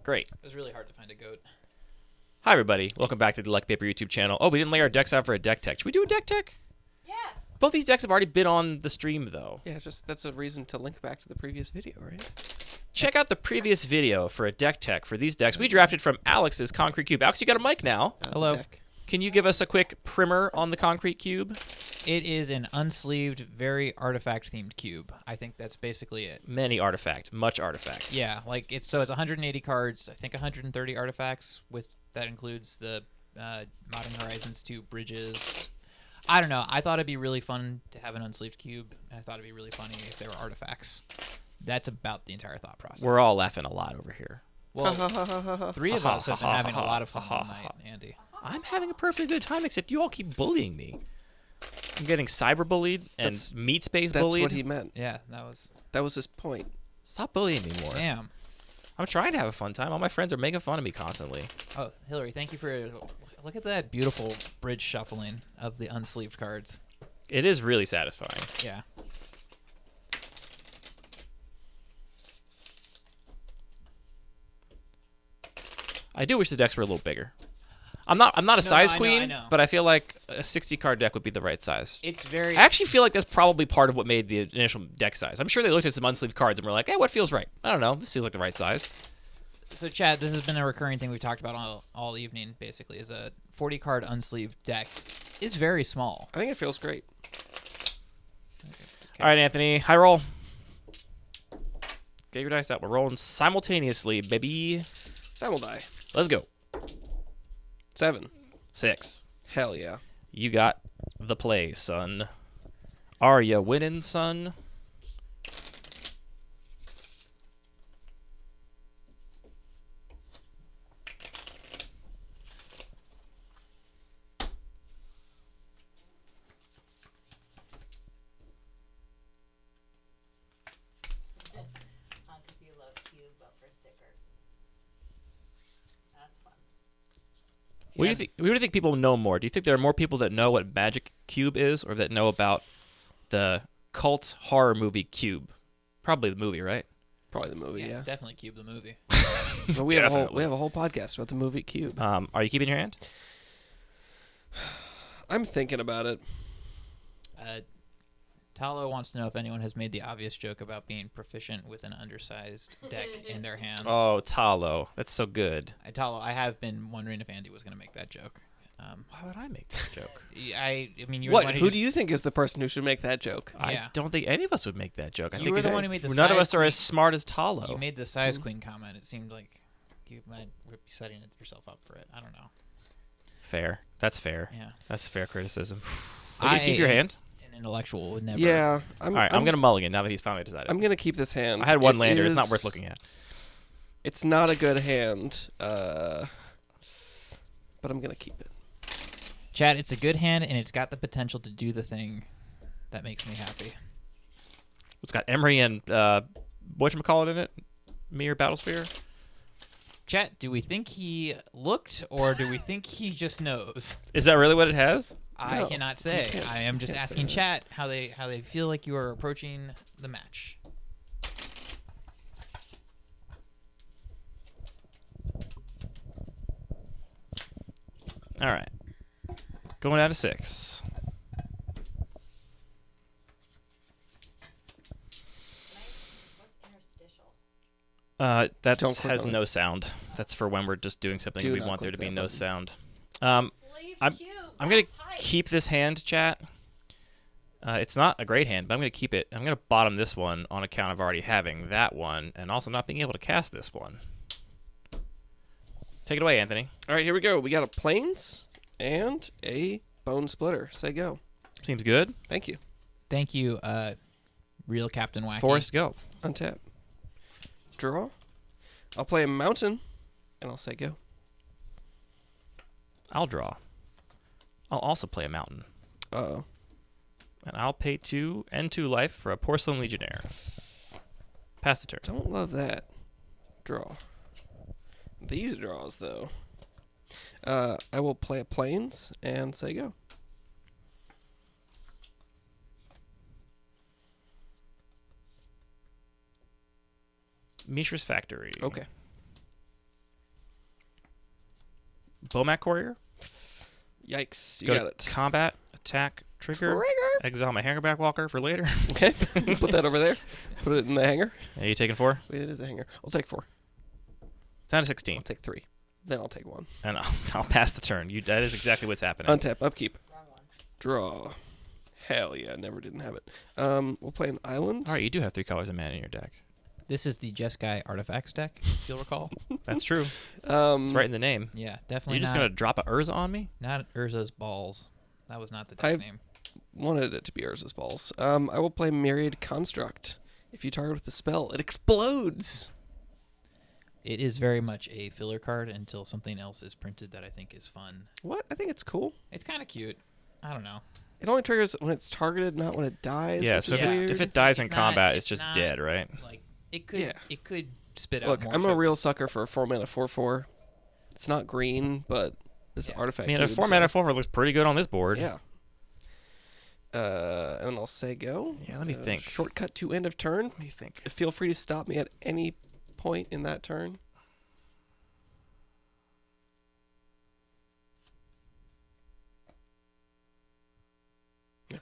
Great. It was really hard to find a goat. Hi, everybody. Welcome back to the Luck Paper YouTube channel. Oh, we didn't lay our decks out for a deck tech. Should we do a deck tech? Yes. Both these decks have already been on the stream, though. Yeah, just that's a reason to link back to the previous video, right? Check out the previous video for a deck tech for these decks. We drafted from Alex's Concrete Cube. Alex, you got a mic now. Hello. Can you give us a quick primer on the Concrete Cube? It is an unsleeved, very artifact-themed cube. I think that's basically it. Many artifact, much artifacts. Yeah, like it's 180 cards. I think 130 artifacts. That includes the Modern Horizons 2 bridges. I don't know. I thought it'd be really fun to have an unsleeved cube. And I thought it'd be really funny if there were artifacts. That's about the entire thought process. We're all laughing a lot over here. Well, three of us have been having a lot of fun all night, Andy. I'm having a perfectly good time, except you all keep bullying me. I'm getting cyber-bullied and meat space bullied. That's what he meant. Yeah, That was his point. Stop bullying me more. Damn. I'm trying to have a fun time. All my friends are making fun of me constantly. Oh, Hillary, thank you for... Look at that beautiful bridge shuffling of the unsleeved cards. It is really satisfying. Yeah. I do wish the decks were a little bigger. I'm not a size queen, I know. but I feel like a 60-card deck would be the right size. It's very... I actually feel like that's probably part of what made the initial deck size. I'm sure they looked at some unsleeved cards and were like, hey, what feels right? I don't know. This feels like the right size. So, Chad, this has been a recurring thing we've talked about all evening, basically, is a 40-card unsleeved deck is very small. I think it feels great. Okay. All right, Anthony. High roll. Get your dice out. We're rolling simultaneously, baby. Simul die. Let's go. 7. 6. Hell yeah. You got the play, son. Are ya winning, son? Honk if you love cube bumper sticker. That's fun. What do you think? What do you think people know more? Do you think there are more people that know what Magic Cube is, or that know about the cult horror movie Cube? Probably the movie, right? Probably the movie, yeah. It's definitely Cube the movie. But we have a whole podcast about the movie Cube. Are you keeping your hand? I'm thinking about it. Talo wants to know if anyone has made the obvious joke about being proficient with an undersized deck in their hands. Oh, Talo, that's so good. Talo, I have been wondering if Andy was going to make that joke. Why would I make that joke? I mean, you were What? the one Who do you think is the person who should make that joke? Yeah. I don't think any of us would make that joke. I You think were the it's- one who made the none of size us are as smart as Talo. You made the size queen comment. It seemed like you might be setting yourself up for it. I don't know. Fair. That's fair. Yeah. That's fair criticism. Are you gonna keep your hand? An intellectual would never. Yeah. All right, I'm gonna mulligan now that he's finally decided. I'm gonna keep this hand. I had one lander. It's not worth looking at. It's not a good hand, but I'm gonna keep it. Chad, it's a good hand, and it's got the potential to do the thing that makes me happy. It's got Emery and whatchamacallit in it? Mirror Battlesphere? Chat, do we think he looked, or do we think he just knows? Is that really what it has? I No, cannot say. you can't- I am you just can't say asking that. chat how they feel like you are approaching the match. All right. Going out of 6. What's interstitial? That Don't click has on it. no sound. That's for when we're just doing something Do we not want there to click be that no button. sound. Sleeve I'm cube. I'm gonna That's hype. keep this hand, chat. It's not a great hand, but I'm gonna keep it. I'm gonna bottom this one on account of already having that one, and also not being able to cast this one. Take it away, Anthony. All right, here we go. We got a plains and a bone splitter. Say go. Seems good. Thank you. Thank you, real Captain Wacky. Forrest, go. Untap. Draw. I'll play a mountain, and I'll say go. I'll draw. I'll also play a mountain, Uh-oh. and I'll pay 2 and 2 life for a Porcelain Legionnaire. Pass the turn. Don't love that. Draw. These draws, though. I will play a plains and say go. Mishra's Factory. Okay. Bomac Courier. Yikes! You Go got to it. combat, attack, trigger. Exile my Hangerback Walker for later. Okay, put that over there. Put it in the hanger. Are you taking 4? Wait, it is a hanger. I'll take 4. Down to 16. I'll take 3. Then I'll take 1. And I'll pass the turn. That is exactly what's happening. Untap, upkeep, Wrong one. draw. Hell yeah, never didn't have it. We'll play an island. All right, you do have 3 colors of mana in your deck. This is the Jeskai artifacts deck, if you'll recall. That's true. Um, It's right in the name. Yeah, definitely You're just not, going to drop a Urza on me? not Urza's balls. That was not the deck I- name. Wanted it to be Urza's balls. I will play Myriad Construct. If you target with the spell, it explodes. It is very much a filler card until something else is printed that I think is fun. What? I think it's cool. It's kind of cute. I don't know. It only triggers when it's targeted, not when it dies. Yeah, which so is weird. if it dies in It's combat, it's just not- dead, right? Like it could, Yeah. it could spit out Look, more. I'm a tokens. real sucker for a 4-mana 4/4. It's not green, but this Yeah. artifact. I mean, a cube, 4-mana so- 4 looks pretty good on this board. Yeah. And then I'll say go. Yeah, let me think. Shortcut to end of turn. What do you think? Feel free to stop me at any point in that turn. Yeah.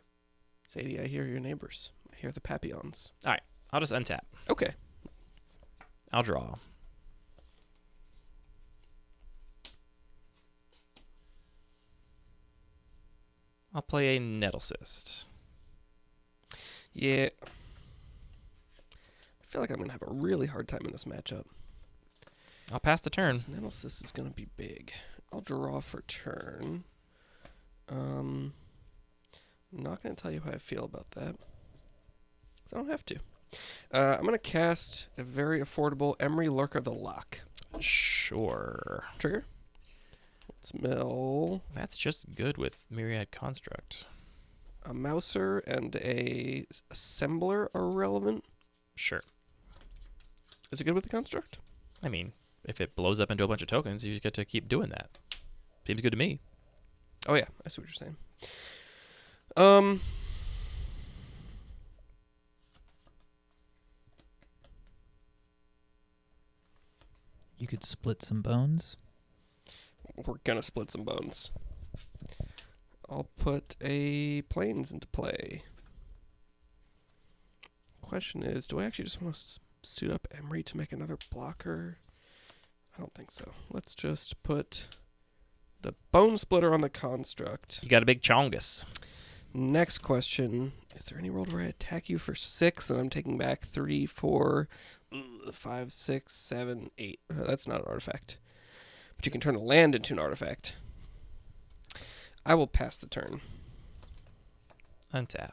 Sadie, I hear your neighbors. I hear the Papillons. All right, I'll just untap. Okay. I'll draw. I'll play a Nettle Cyst. Yeah. I feel like I'm going to have a really hard time in this matchup. I'll pass the turn. Nemesis is going to be big. I'll draw for turn. I'm not going to tell you how I feel about that. 'Cause I don't have to. I'm going to cast a very affordable Emery Lurker the Lock. Sure. Trigger. Let's mill That's just good with Myriad Construct. a Mouser and a Assembler are relevant. Sure. Is it good with the construct? I mean, if it blows up into a bunch of tokens, you just get to keep doing that. Seems good to me. Oh yeah, I see what you're saying. You could split some bones. We're gonna split some bones. I'll put a planes into play. Question is, do I actually just want to suit up Emery to make another blocker? I don't think so. Let's just put the Bone Splitter on the construct. You got a big Chongus. Next question. Is there any world where I attack you for 6 and I'm taking back 3, 4, 5, 6, 7, 8? That's not an artifact. But you can turn a land into an artifact. I will pass the turn. Untap.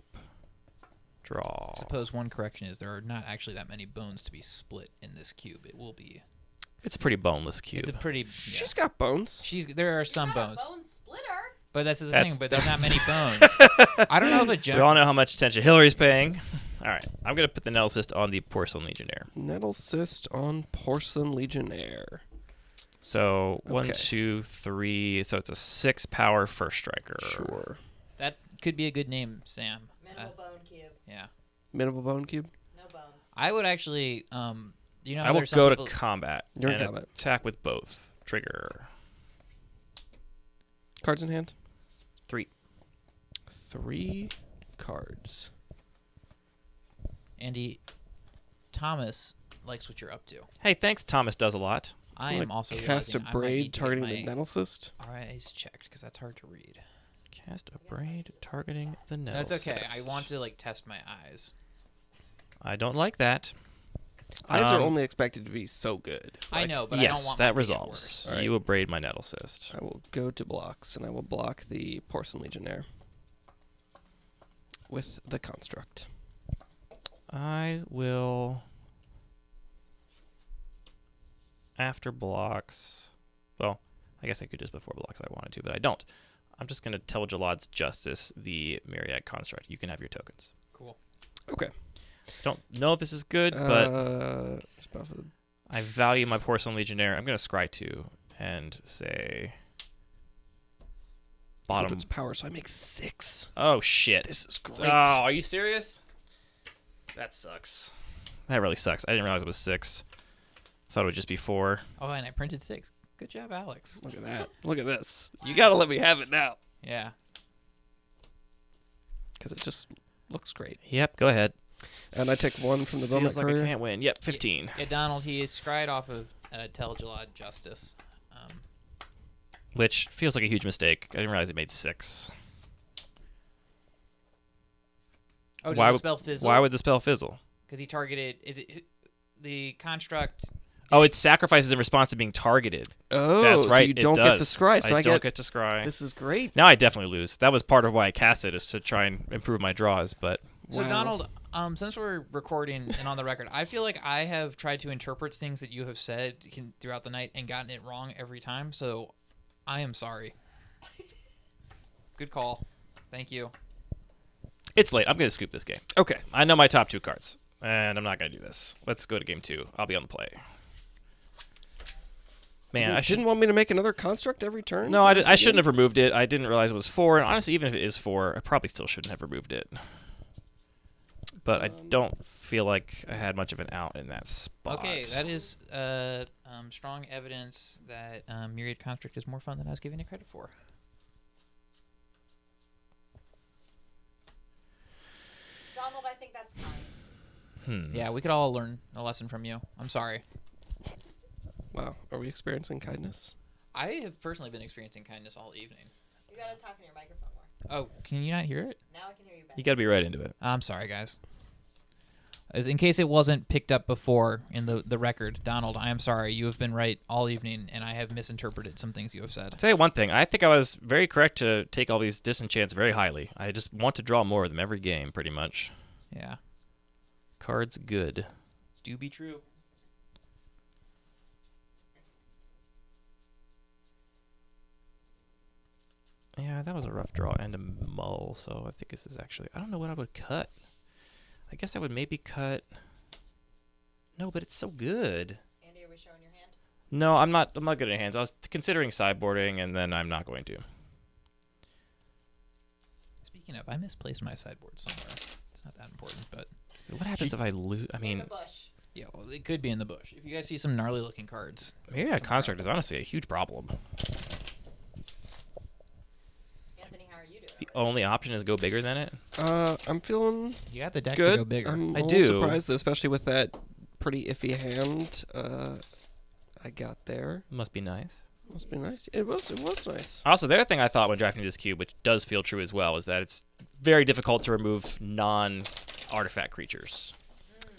Draw. I suppose one correction is there are not actually that many bones to be split in this cube. It will be. It's a pretty boneless cube. It's a pretty. She's got bones. There are some You got bones, a bone splitter. but that's the That's- thing. But there's not many bones. I don't know if a We general. all know how much attention Hillary's paying. All right, I'm going to put the Nettle Cyst on the Porcelain Legionnaire. Nettle Cyst on Porcelain Legionnaire. So, Okay. 1, 2, 3. So it's a 6 power first striker. Sure. That could be a good name, Sam. Minimal bone cube. Yeah, Minimal Bone Cube. No bones. I would actually. You know, I how will there's some go to people- combat. You're in and combat. attack with both. Trigger. Cards in hand. 3. 3 cards. Andy Thomas likes what you're up to. Hey, thanks, Thomas Does a Lot. I I'm am gonna also cast a realizing I might braid need to get targeting my the Nettle Cyst. RIs checked because that's hard to read. Cast a braid targeting the Nettle That's okay. I Cyst. want to test my eyes. I don't like that. Eyes are Um, only expected to be so good. I know, but I don't Yes, want that mine to get resolves. worse. All right. You will braid my Nettle Cyst. I will go to blocks, and I will block the Porcelain Legionnaire with the construct. I will. After blocks. Well, I guess I could just before blocks if I wanted to, but I don't. I'm just going to tell Jalad's Justice the Myriad Construct. You can have your tokens. Cool. Okay. Don't know if this is good, but just buff it. I value my Porcelain Legionnaire. I'm going to scry 2 and say. Bottom. Bottom. Its power, so I make 6. Oh, shit. This is great. Oh, are you serious? That sucks. That really sucks. I didn't realize it was 6. Thought it would just be 4. Oh, and I printed 6. Good job, Alex. Look at that. Look at this. You gotta let me have it now. Yeah. Because it just looks great. Yep, go ahead. And I take one from the Feels Velvet like Courier. I can't win. Yep, 15. Yeah, Donald, he is scryed off of Telgelad Justice. Which feels like a huge mistake. I didn't realize it made 6. Oh, does Why the would- spell fizzle? Why would the spell fizzle? Because he targeted... Is it the construct... Oh, it sacrifices in response to being targeted. Oh, That's right. so you it don't get does. to scry. So I don't get to scry. This is great. Now I definitely lose. That was part of why I cast it, is to try and improve my draws. But So, Wow. Donald, since we're recording and on the record, I feel like I have tried to interpret things that you have said throughout the night and gotten it wrong every time. So, I am sorry. Good call. Thank you. it's late. I'm going to scoop this game. Okay. I know my top 2 cards, and I'm not going to do this. Let's go to game 2. I'll be on the play. Man, I didn't want me to make another construct every turn? No, I shouldn't have removed it. I didn't realize it was 4. And honestly, even if it is 4, I probably still shouldn't have removed it. But I don't feel like I had much of an out in that spot. Okay, that is strong evidence that Myriad Construct is more fun than I was giving it credit for. Donald, I think that's fine. Yeah, we could all learn a lesson from you. I'm sorry. Wow. Are we experiencing kindness? I have personally been experiencing kindness all evening. You gotta talk in your microphone more. Oh, can you not hear it? Now I can hear you better. You got to be right into it. I'm sorry, guys. As in case it wasn't picked up before in the record, Donald, I am sorry. You have been right all evening, and I have misinterpreted some things you have said. I'll tell you one thing. I think I was very correct to take all these disenchants very highly. I just want to draw more of them every game, pretty much. Yeah. Cards good. Do be true. Yeah, that was a rough draw and a mull, so I think this is actually... I don't know what I would cut. I guess I would maybe cut... No, but it's so good. Andy, are we showing your hand? No, I'm not good at hands. I was considering sideboarding, and then I'm not going to. Speaking of, I misplaced my sideboard somewhere. It's not that important, but... What happens if I lose? I In mean, the bush. Yeah, well, it could be in the bush. If you guys see some gnarly-looking cards. maybe a construct is honestly a huge problem. Anthony, how are you doing? The only option is go bigger than it. I'm feeling You got the deck good. to go bigger. I'm a I little do. surprised, that especially with that pretty iffy hand I got there. Must be nice. Must be nice. It was nice. Also, the other thing I thought when drafting this cube, which does feel true as well, is that it's very difficult to remove non-artifact creatures.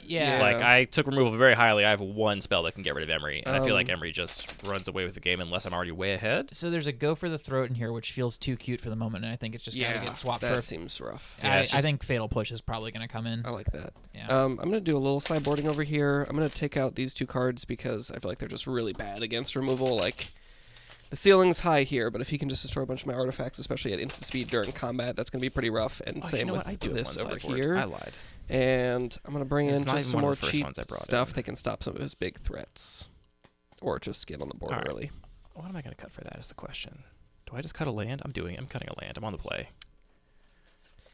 Yeah. Like, I took removal very highly. I have 1 spell that can get rid of Emery, and I feel like Um, Emery just runs away with the game unless I'm already way ahead. So there's a go for the throat in here, which feels too cute for the moment, and I think it's just gotta get swapped that for. seems rough. Yeah, I it's just- think Fatal Push is probably gonna come in. I like that. Yeah. I'm gonna do a little sideboarding over here. I'm gonna take out these 2 cards because I feel like they're just really bad against removal. Like, the ceiling's high here, but if he can just destroy a bunch of my artifacts, especially at instant speed during combat, that's gonna be pretty rough. And Oh, same you know with what? I do have this 1 over sideboard. here. I lied. And I'm gonna bring It's in not just even some one of more the first cheap ones I brought stuff in. that can stop some of his big threats, or just get on the board All right. early. What am I going to cut for that is the question. Do I just cut a land? I'm cutting a land. I'm on the play.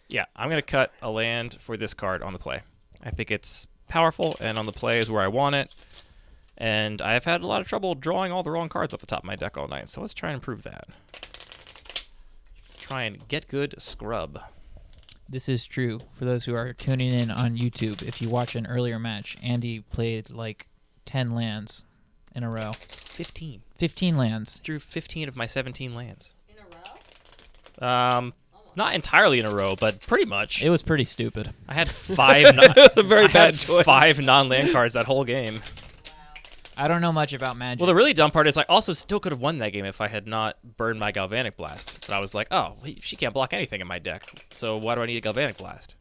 Yeah, I'm going to cut a land for this card on the play. I think it's powerful, and on the play is where I want it. And I've had a lot of trouble drawing all the wrong cards off the top of my deck all night, so let's try and improve that. Try and get good scrub. This is true for those who are tuning in on YouTube. If you watch an earlier match, Andy played like 10 lands in a row. 15. 15 lands. Drew 15 of my 17 lands. In a row? Not entirely in a row, but pretty much. It was pretty stupid. I had 5 a very I bad had choice. 5 non-land cards that whole game. Wow. I don't know much about Magic. Well, the really dumb part is I also still could have won that game if I had not burned my Galvanic Blast. But I was like, oh, she can't block anything in my deck, so why do I need a Galvanic Blast?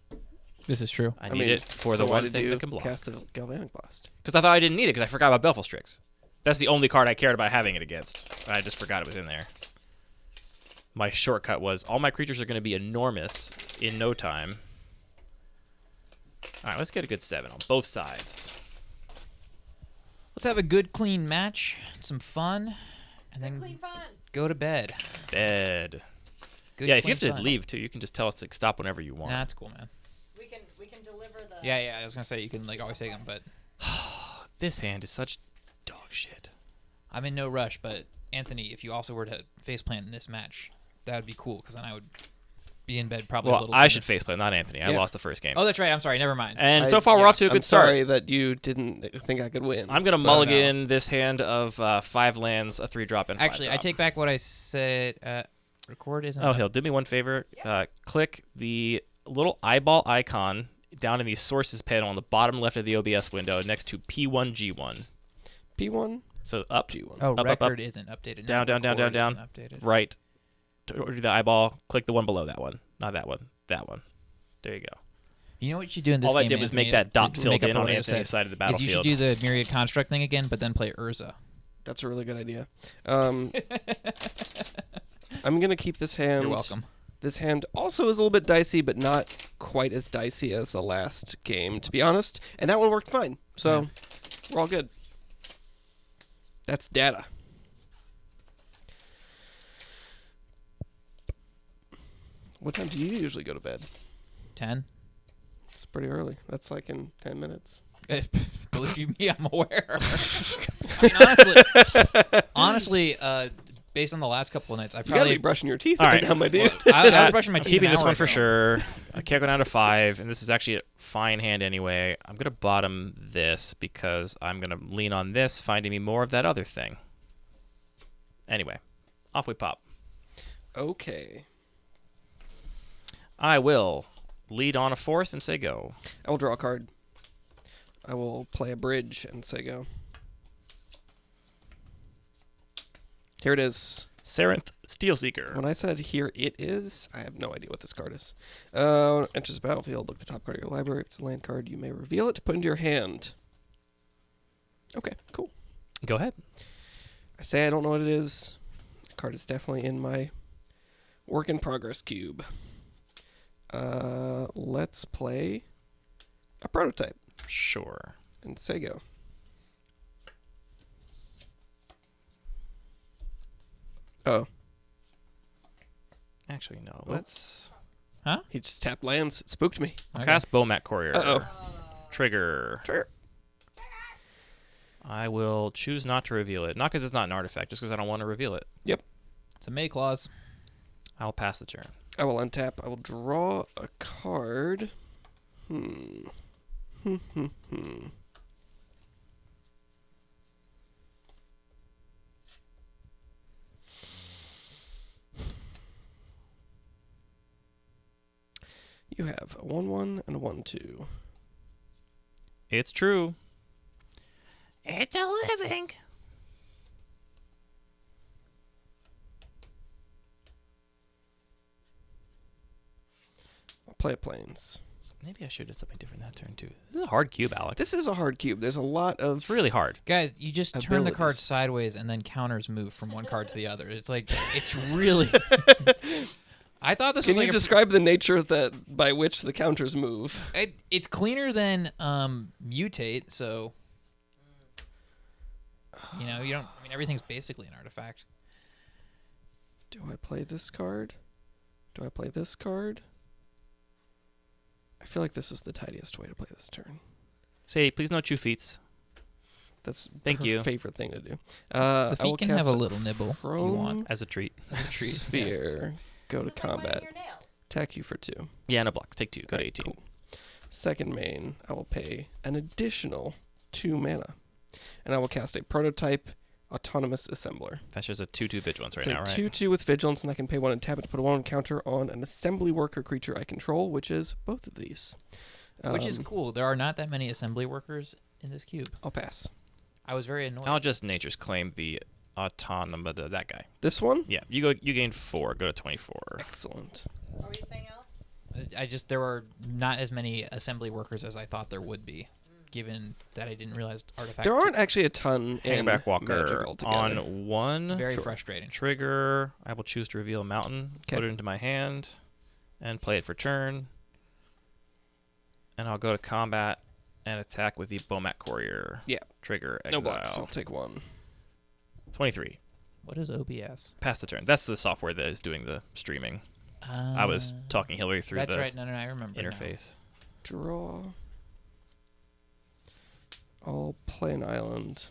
This is true. I need it for the why one did thing you that can block. cast a Galvanic Blast? Because I thought I didn't need it because I forgot about Belfast Strix. That's the only card I cared about having it against. I just forgot it was in there. My shortcut was all my creatures are going to be enormous in no time. All right, let's get a good 7 on both sides. Let's have a good, clean match, some fun, and Good, then clean fun. go to bed. Bed. Good, Yeah, if you clean have to fun. leave too, you can just tell us to stop whenever you want. Nah, that's cool, man. We can deliver the. Yeah, I was gonna say you can like always take them, but This hand is such dog shit. I'm in no rush. But Anthony, if you also were to faceplant in this match, that would be cool because then I would be in bed probably a Well, little I sooner. should faceplant, not Anthony. I Yeah. lost the first game. Oh, that's right. I'm sorry. Never mind. And so far, we're off to a I'm good start. sorry that you didn't think I could win. I'm going to but- mulligan this hand of 5 lands, a 3-drop, and 5 Actually, I take back what I said. Record isn't. Oh, Hill, do me one favor. Click the little eyeball icon down in the sources panel on the bottom left of the OBS window next to P1G1. P1, So up, G1. Oh, up, record up. isn't updated. Down, No, down, down, record down, isn't updated. right, or do the eyeball, click the one below that one. Not that one. That one. There you go. You know what you should do in this All game, I did was Anthony, make that dot to filled make up in for on what I just Anthony's said, side of the is battlefield. you should do the Myriad Construct thing again, but then play Urza. That's a really good idea. I'm going to keep this hand. You're welcome. This hand also is a little bit dicey, but not quite as dicey as the last game, to be honest. And that one worked fine. So we're all good. That's data. What time do you usually go to bed? 10. It's pretty early. That's like in 10 minutes. Believe you me, I'm aware. I mean, honestly, based on the last couple of nights, I You gotta probably be brushing your teeth All right right. now, my dude. I was brushing my I'm teeth. keeping an this hour one for ago. sure. I can't go down to 5, and this is actually a fine hand anyway. I'm going to bottom this because I'm going to lean on this, finding me more of that other thing. Anyway, off we pop. Okay. I will lead on a force and say go. I will draw a card. I will play a bridge and say go. Here it is. Sarenth Steelseeker. When I said here it is, I have no idea what this card is. When it enters the battlefield, look at the top card of your library. If it's a land card, you may reveal it to put into your hand. Okay, cool. Go ahead. I say I don't know what it is. The card is definitely in my work in progress cube. Let's play a prototype Sure. and say go. Oh, Actually, no. Oh. Let's he just tapped lands. It spooked me. I'll Okay. cast Bowmat Courier. Uh-oh. Trigger. Trigger. I will choose not to reveal it. Not because it's not an artifact, just because I don't want to reveal it. It's a May clause. I'll pass the turn. I will untap. I will draw a card. You have a 1/1 and a 1/2. It's true. It's a living. I'll play a plains. Maybe I should have done something different that turn too. This is a hard cube, Alex. This is a hard cube. There's a lot of. It's really hard. Guys, you just turn the card Abilities. sideways and then counters move from one card to the other. It's like, it's really. I thought this Can was you like describe the nature that by which the counters move? it's cleaner than mutate, so you don't. I mean, everything's basically an artifact. Do I play this card? Do I play this card? I feel like this is the tidiest way to play this turn. Say, please no chew feats. That's Thank her you. favorite thing to do. The I will feet can have cast a little nibble if you Chrome want. As a treat. Sphere. Go to Just like combat. biting your nails. Attack you for 2. Yeah, no blocks. Take 2. Go to Alright, 18. cool. Second main, I will pay an additional 2 mana. And I will cast a prototype autonomous assembler. That's just a 2/2 vigilance right It's now, a right? 2/2 with vigilance, and I can pay 1 and tap it to put a 1 counter on an assembly worker creature I control, which is both of these. Which is cool. There are not that many assembly workers in this cube. I'll pass. I was very annoyed. I'll just Nature's Claim the autonomous, that guy. This one? Yeah, you gain 4. Go to 24. Excellent. What were you saying, Alex? There were not as many assembly workers as I thought there would be, given that I didn't realize artifact. There aren't actually a ton in Hangback Magic Walker altogether. on 1. very Sure. frustrating. Trigger. I will choose to reveal a mountain. Okay. Put it into my hand. And play it for turn. And I'll go to combat and attack with the Bowmat Courier. Yeah. Trigger. No Exile. blocks. I'll take 1. 23. What is OBS? Pass the turn. That's the software that is doing the streaming. I was talking Hillary through That's the right. No, I remember now. interface. Draw. I'll play an island.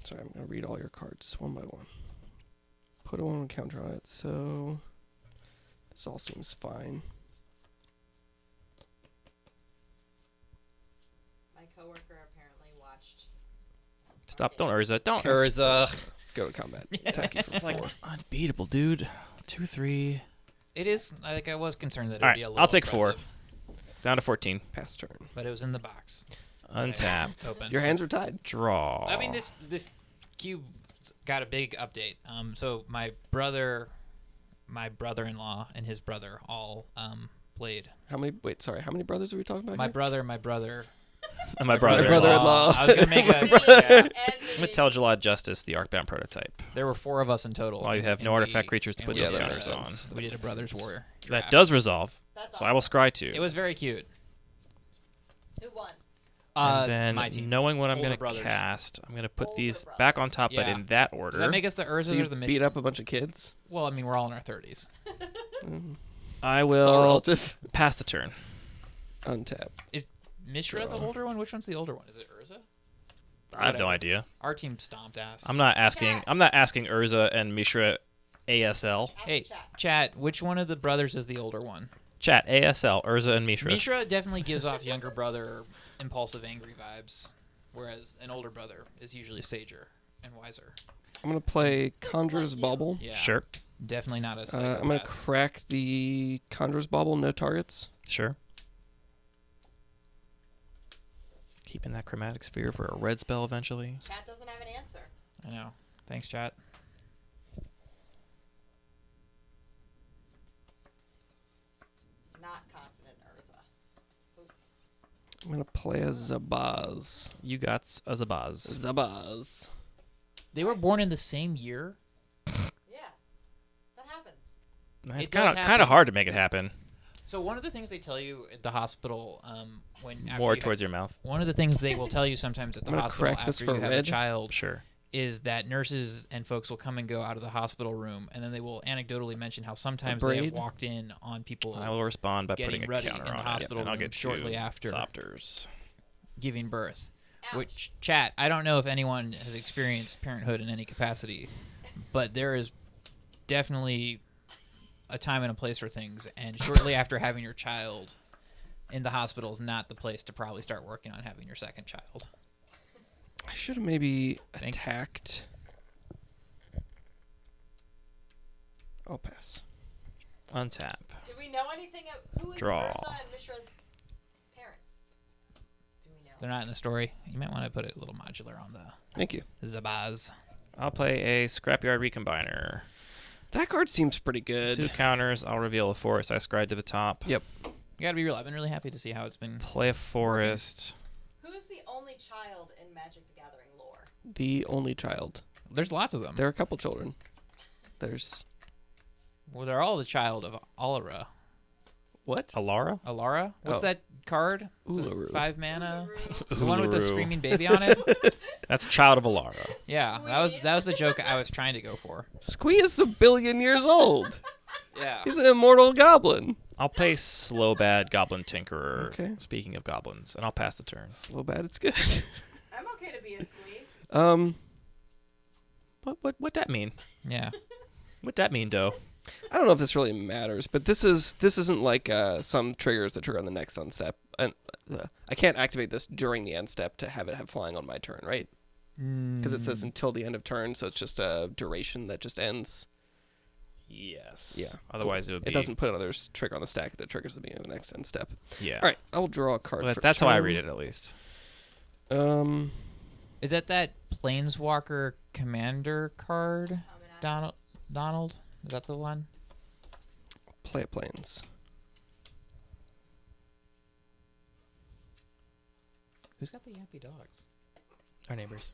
Sorry, I'm gonna read all your cards one by one. Put a 1 counter on it, so this all seems fine. My coworker apparently watched. Stop! Don't Urza! Don't Cast Urza! Go to combat. Attack you for It's like 4. unbeatable, dude. 2, 3. It is like I was concerned that it All would right, be a little I'll take 4. aggressive, Down to 14. Pass turn. but it was in the box. Untap. Open. Your hands are tied. Draw. I mean, this cube got a big update. So my brother-in-law, and his brother all played. How many? Wait, sorry. How many brothers are we talking about? My here? brother, and my My brother-in-law. brother-in-law. I was gonna make a. And I'm gonna tell Jalad Justice the Arcbound prototype. There were 4 of us in total. Well, you have and no we- artifact creatures to and put we those did a- counters on. We did a Brothers War. That draft. does resolve, That's so I will awesome. scry 2. It was very cute. Who won? And then, my team. knowing what I'm Older going to brothers. cast, I'm going to put Older these brothers. back on top, but Yeah. in that order. Does that make us the Urzas So or you the beat Mishra? up a bunch of kids. Well, I mean, we're all in our 30s. I It's all will relative. pass the turn. Untap. Is Mishra the Draw. older one? Which one's the older one? Is it Urza? I have no Whatever. idea. Our team stomped ass. I'm not asking. Chat. I'm not asking Urza and Mishra ASL. Ask Hey, the chat. chat. Which one of the brothers is the older one? Chat ASL. Urza and Mishra. Mishra definitely gives off younger brother, impulsive, angry vibes, whereas an older brother is usually sager and wiser. I'm gonna play Conjurer's Bauble. Yeah, Sure. definitely not a. I'm gonna psychopath. crack the Conjurer's Bauble. No targets. Sure. Keeping that chromatic sphere for a red spell eventually. Chat doesn't have an answer. I know. Thanks, chat. Not confident Urza. I'm gonna play a Zabaz. You got a Zabaz. Zabaz. They were born in the same year. Yeah, that happens. It's It does kind happen. of hard to make it happen. So one of the things they tell you at the hospital, when after More you towards your mouth. one of the things they will tell you sometimes at the I'm gonna hospital crack this after for you have a red. child Sure. is that nurses and folks will come and go out of the hospital room, and then they will anecdotally mention how sometimes they have braid? walked in on people I will respond by Getting putting a ready counter in the on hospital it, and I'll room get shortly two after. Thopters. giving birth. Ouch. Which, chat, I don't know if anyone has experienced parenthood in any capacity, but there is definitely a time and a place for things, and shortly after having your child in the hospital is not the place to probably start working on having your second child. I should have maybe Thank you. attacked. I'll pass. Untap. Do we know anything of who is Draw. Urza and Mishra's parents? Do we know? They're not in the story. You might want to put a little modular on the Thank you. Zabaz. I'll play a Scrapyard Recombiner. That card seems pretty good. 2 counters. I'll reveal a forest. I scried to the top. Yep. You gotta be real. I've been really happy to see how it's been. Play a forest. Who is the only child in Magic the Gathering lore? The only child. There's lots of them. There are a couple children. There's Well, they're all the child of Alara. what? Alara? Alara? What's Oh. that card? Uluru. 5 mana. Uluru. The one with the Uluru. screaming baby on it? That's Child of Alara. Yeah, that was the joke I was trying to go for. Squee is a billion years old. Yeah. He's an immortal goblin. I'll play Slow Bad Goblin Tinkerer. Okay. Speaking of goblins, and I'll pass the turn. Slow bad, it's good. I'm okay to be a squee. What that mean? Yeah. What that mean, Doe? I don't know if this really matters, but this isn't like some triggers that trigger on the next end step. And I can't activate this during the end step to have it have flying on my turn, right? Because it says until the end of turn, so it's just a duration that just ends. Yes. Yeah. Otherwise, it would be. It doesn't put another trigger on the stack that triggers the beginning of the next end step. Yeah. All right, I will draw a card. Well, for that's how I turn. read it, at least. Is that Planeswalker Commander card? Donald? Is that the one? Play planes. Who's got the yappy dogs? Our neighbors.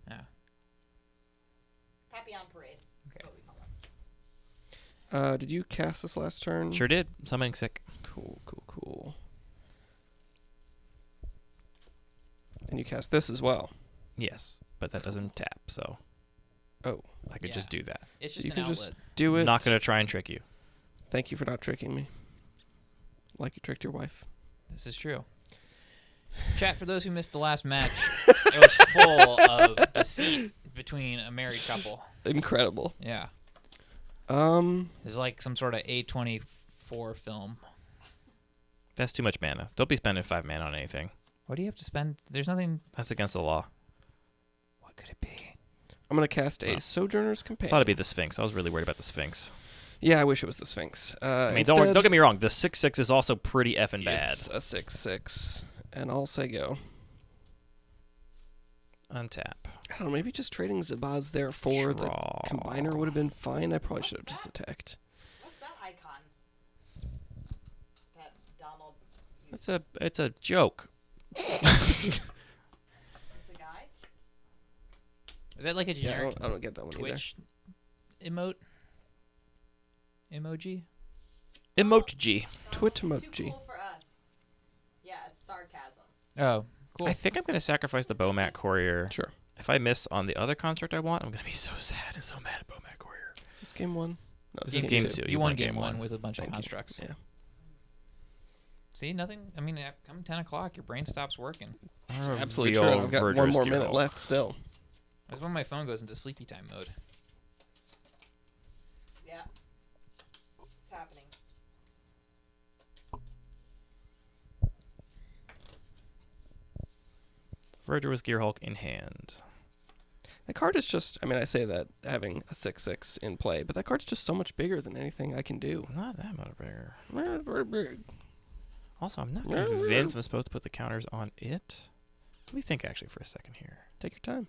Yeah. Papillon Parade. Okay. That's what we call it. Did you cast this last turn? Sure did. Summoning sick. Cool. And you cast this as well. Yes, but that doesn't tap, so Oh, I could Yeah. just do that. It's so just you an can outlet. just do it. Not gonna try and trick you. Thank you for not tricking me. Like you tricked your wife. This is true. Chat, for those who missed the last match, it was full of deceit between a married couple. Incredible. Yeah. Um, It's like some sort of A24 film. That's too much mana. Don't be spending 5 mana on anything. What do you have to spend? There's nothing. That's against the law. What could it be? I'm gonna cast a Well, Sojourner's I Companion. thought it'd be the Sphinx. I was really worried about the Sphinx. Yeah, I wish it was the Sphinx. I mean, Instead, don't get me wrong. The 6/6 is also pretty effing bad. It's a 6/6, and I'll say go. Untap. I don't know. Maybe just trading Zabaz there for the Draw. combiner would have been fine. I probably should have just attacked. What's that icon? That Donald. It's a joke. It's a guy. Is that like a Yeah, generic I don't get that one Twitch emote? Emoji? Emoji. No, Twit too emoji. cool for us. Yeah, it's sarcasm. Oh, cool. I think I'm going to sacrifice the Bomat Courier. either. Sure. If I miss on the other construct I want, I'm going to be so sad and so mad at Bomat Courier. Is this game one? No, This is game two. You You won won game game one one. with a bunch Thank of you. constructs. Yeah. See, nothing. I mean, come 10 o'clock, your brain stops working. That's absolutely true. And I've got one more minute left still. That's when my phone goes into sleepy time mode. Yeah. It's happening. Verdurous Gearhulk in hand. That card is just, I mean, I say that having a 6/6 in play, but that card's just so much bigger than anything I can do. Not that much bigger. Very big. Also, I'm not convinced I'm supposed to put the counters on it. Let me think actually for a second here. Take your time.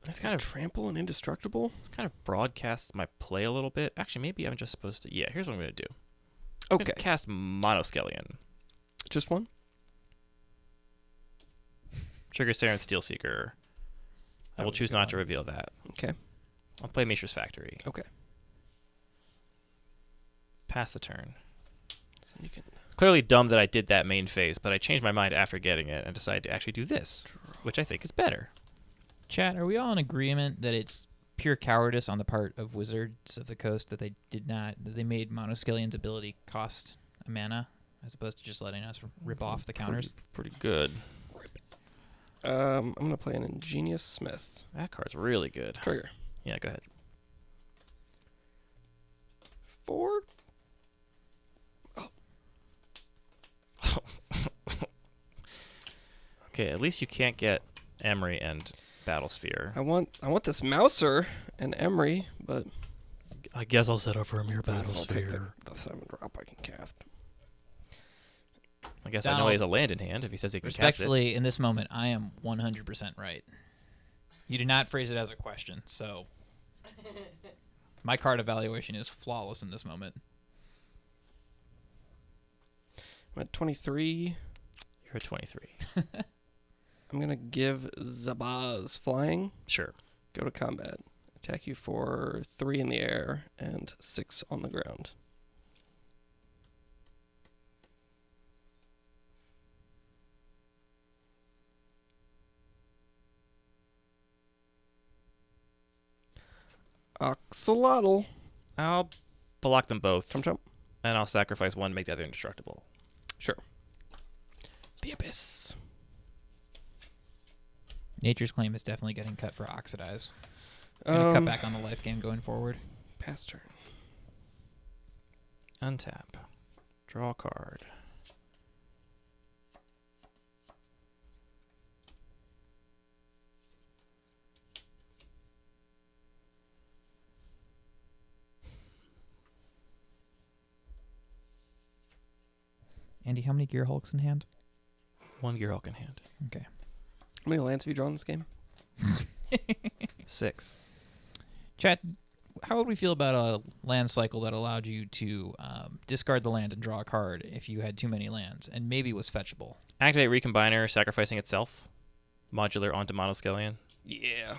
It's kind of trample and indestructible. It's kind of broadcasts my play a little bit. Actually, maybe I'm just supposed to. Yeah, here's what I'm going to do. I'm Okay, gonna cast Monoskelion. just one. Trigger Saren Steelseeker. I will choose not to reveal that. Okay. I'll play Mishra's Factory. Okay. Pass the turn. So you can Clearly dumb that I did that main phase, but I changed my mind after getting it and decided to actually do this, which I think is better. Chat, are we all in agreement that it's pure cowardice on the part of Wizards of the Coast that they made Monoskellion's ability cost a mana as opposed to just letting us rip off the counters? Pretty good. I'm gonna play an Ingenious Smith. That card's really good. Trigger. Yeah, go ahead. 4. Okay, at least you can't get Emery and Battlesphere. I want this Mouser and Emery, but I guess I'll set up for a mere I guess I'll take the 7-drop I can cast. I guess I know Donald, he has a land in hand if he says he can cast it. Respectfully, in this moment, I am 100% right. You did not phrase it as a question, so my card evaluation is flawless in this moment. I'm at 23. You're at 23. I'm gonna give Zabaz flying. Sure. Go to combat. Attack you for 3 in the air and 6 on the ground. Axolotl. I'll block them both, Chump chump. and I'll sacrifice one, make the other indestructible. Sure. The Abyss. Nature's Claim is definitely getting cut for Oxidize. Gonna cut back on the life gain going forward. Pass turn. Untap. Draw a card. Andy, how many Gear Hulks in hand? One Gearhulk in hand. Okay. How many lands have you drawn this game? 6. Chat, how would we feel about a land cycle that allowed you to discard the land and draw a card if you had too many lands and maybe was fetchable? Activate Recombiner, sacrificing itself. Modular onto Monoskelion. Yeah.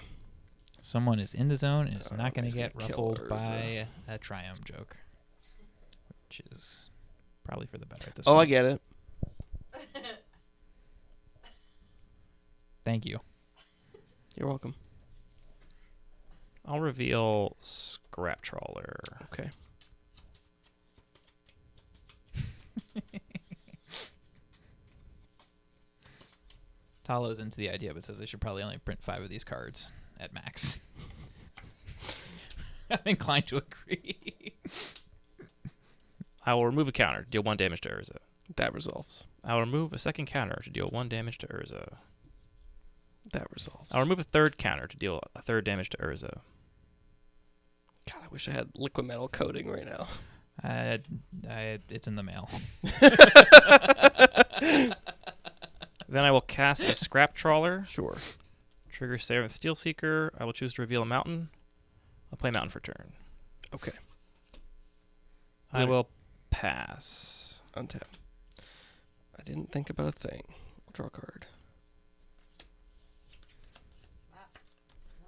Someone is in the zone and is not going he's to get gonna ruffled kill by a Triumph joke, which is probably for the better at this Oh, I point. get it. Thank you. You're welcome. I'll reveal Scrap Trawler. Okay. Talo's into the idea, but says they should probably only print 5 of these cards at max. I'm inclined to agree. I will remove a counter, deal 1 damage to Urza. That resolves. I will remove a second counter to deal 1 damage to Urza. That resolves. I'll remove a third counter to deal a 3rd damage to Urza. God, I wish I had liquid metal coating right now. It's in the mail. Then I will cast a Scrap Trawler. Sure. Trigger Seventh Steel Seeker. I will choose to reveal a mountain. I'll play mountain for turn. Okay. I will pass. Untap. I didn't think about a thing. I'll draw a card.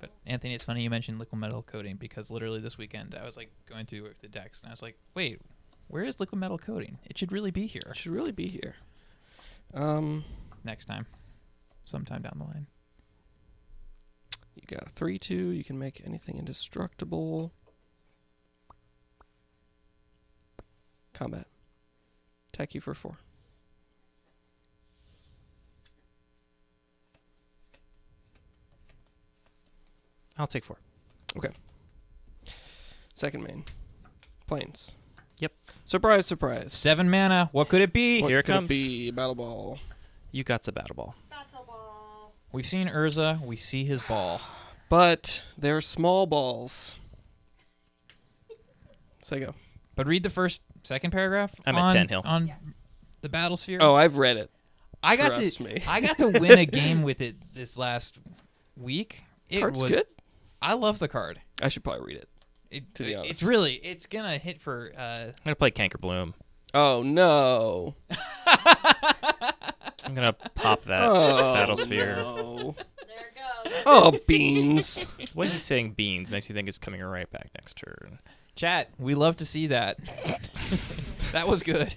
But Anthony, it's funny you mentioned liquid metal coating because literally this weekend I was like going through the decks and I was like, wait, where is liquid metal coating? It should really be here. It should really be here. Next time. Sometime down the line. You got a 3/2. You can make anything indestructible. Combat. Attack you for 4. I'll take 4. Okay. Second main. Plains. Yep. Surprise, surprise. 7 mana. What could it be? What Here it could comes. Be Battle Ball. You got the Battle Ball. Battle ball. We've seen Urza. We see his ball. But they're small balls. So go. But read the second paragraph. I'm at 10, Hill. On Yeah. the Battlesphere. Oh, I've read it. I got trust to. me. I got to win a game with it this last week. It Card's was good. I love the card. I should probably read it. To be It's honest. it's gonna hit for. I'm going to play Canker Bloom. Oh, no. I'm going to pop that Oh, Battlesphere. no. There it goes. Oh, beans. The way he's saying beans makes me think it's coming right back next turn. Chat, we love to see that. That was good.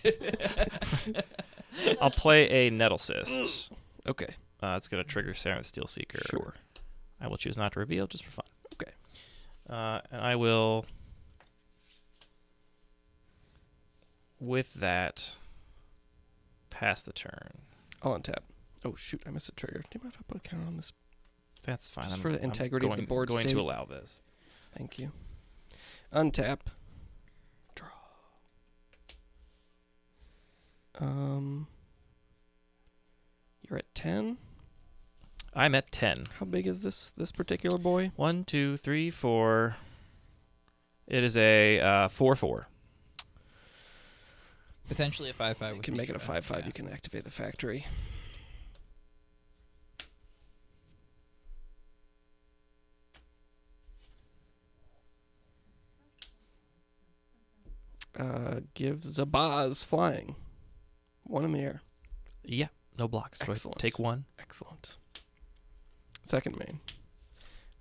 I'll play a Nettle Cyst. Okay. It's going to trigger Seren's Steel Seeker. Sure. I will choose not to reveal just for fun. Okay. And I will, with that, pass the turn. I'll untap. Oh, shoot. I missed a trigger. Do you mind if I put a counter on this? That's fine. Just I'm- for the I'm integrity of the going- board going state. to allow this. Thank you. Untap. Draw. You're at 10. I'm at 10. How big is this particular boy? 1, 2, 3, 4. It is a 4/4. Potentially a 5/5. You with can make it a feature. 5/5. Yeah. You can activate the factory. Give Zabaz flying. 1 in the air. Yeah, no blocks. So I Excellent. take 1. Excellent. Second main.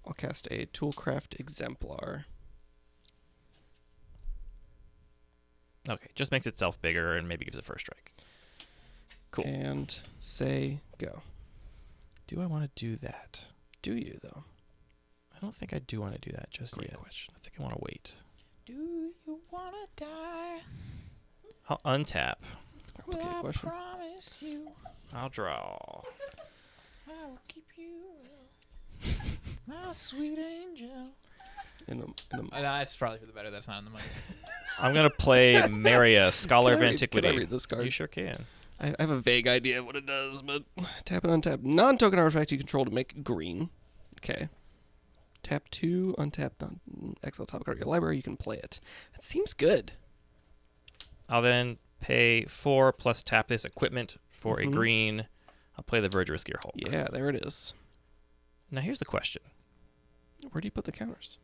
I'll cast a Toolcraft Exemplar. Okay, just makes itself bigger and maybe gives it first strike. Cool. And say go. Do I want to do that? Do you, though? I don't think I do want to do that just Great yet. question. I think I want to wait. Do you wanna die? I'll untap. Complicated question. promise you I'll draw. I will keep you, my sweet angel. That's probably for the better. That's not in the money. I'm going to play Maria, Scholar of Can I Antiquity. read this card? You sure can. I have a vague idea of what it does, but tap and untap. Non-token artifact you control to make green. Okay. Tap 2, untap, exile top card of your library. You can play it. That seems good. I'll then pay 4 plus tap this equipment for a Mhm. green. I'll play the Verdurous Gear Hulk. Yeah, there it is. Now here's the question. Where do you put the counters?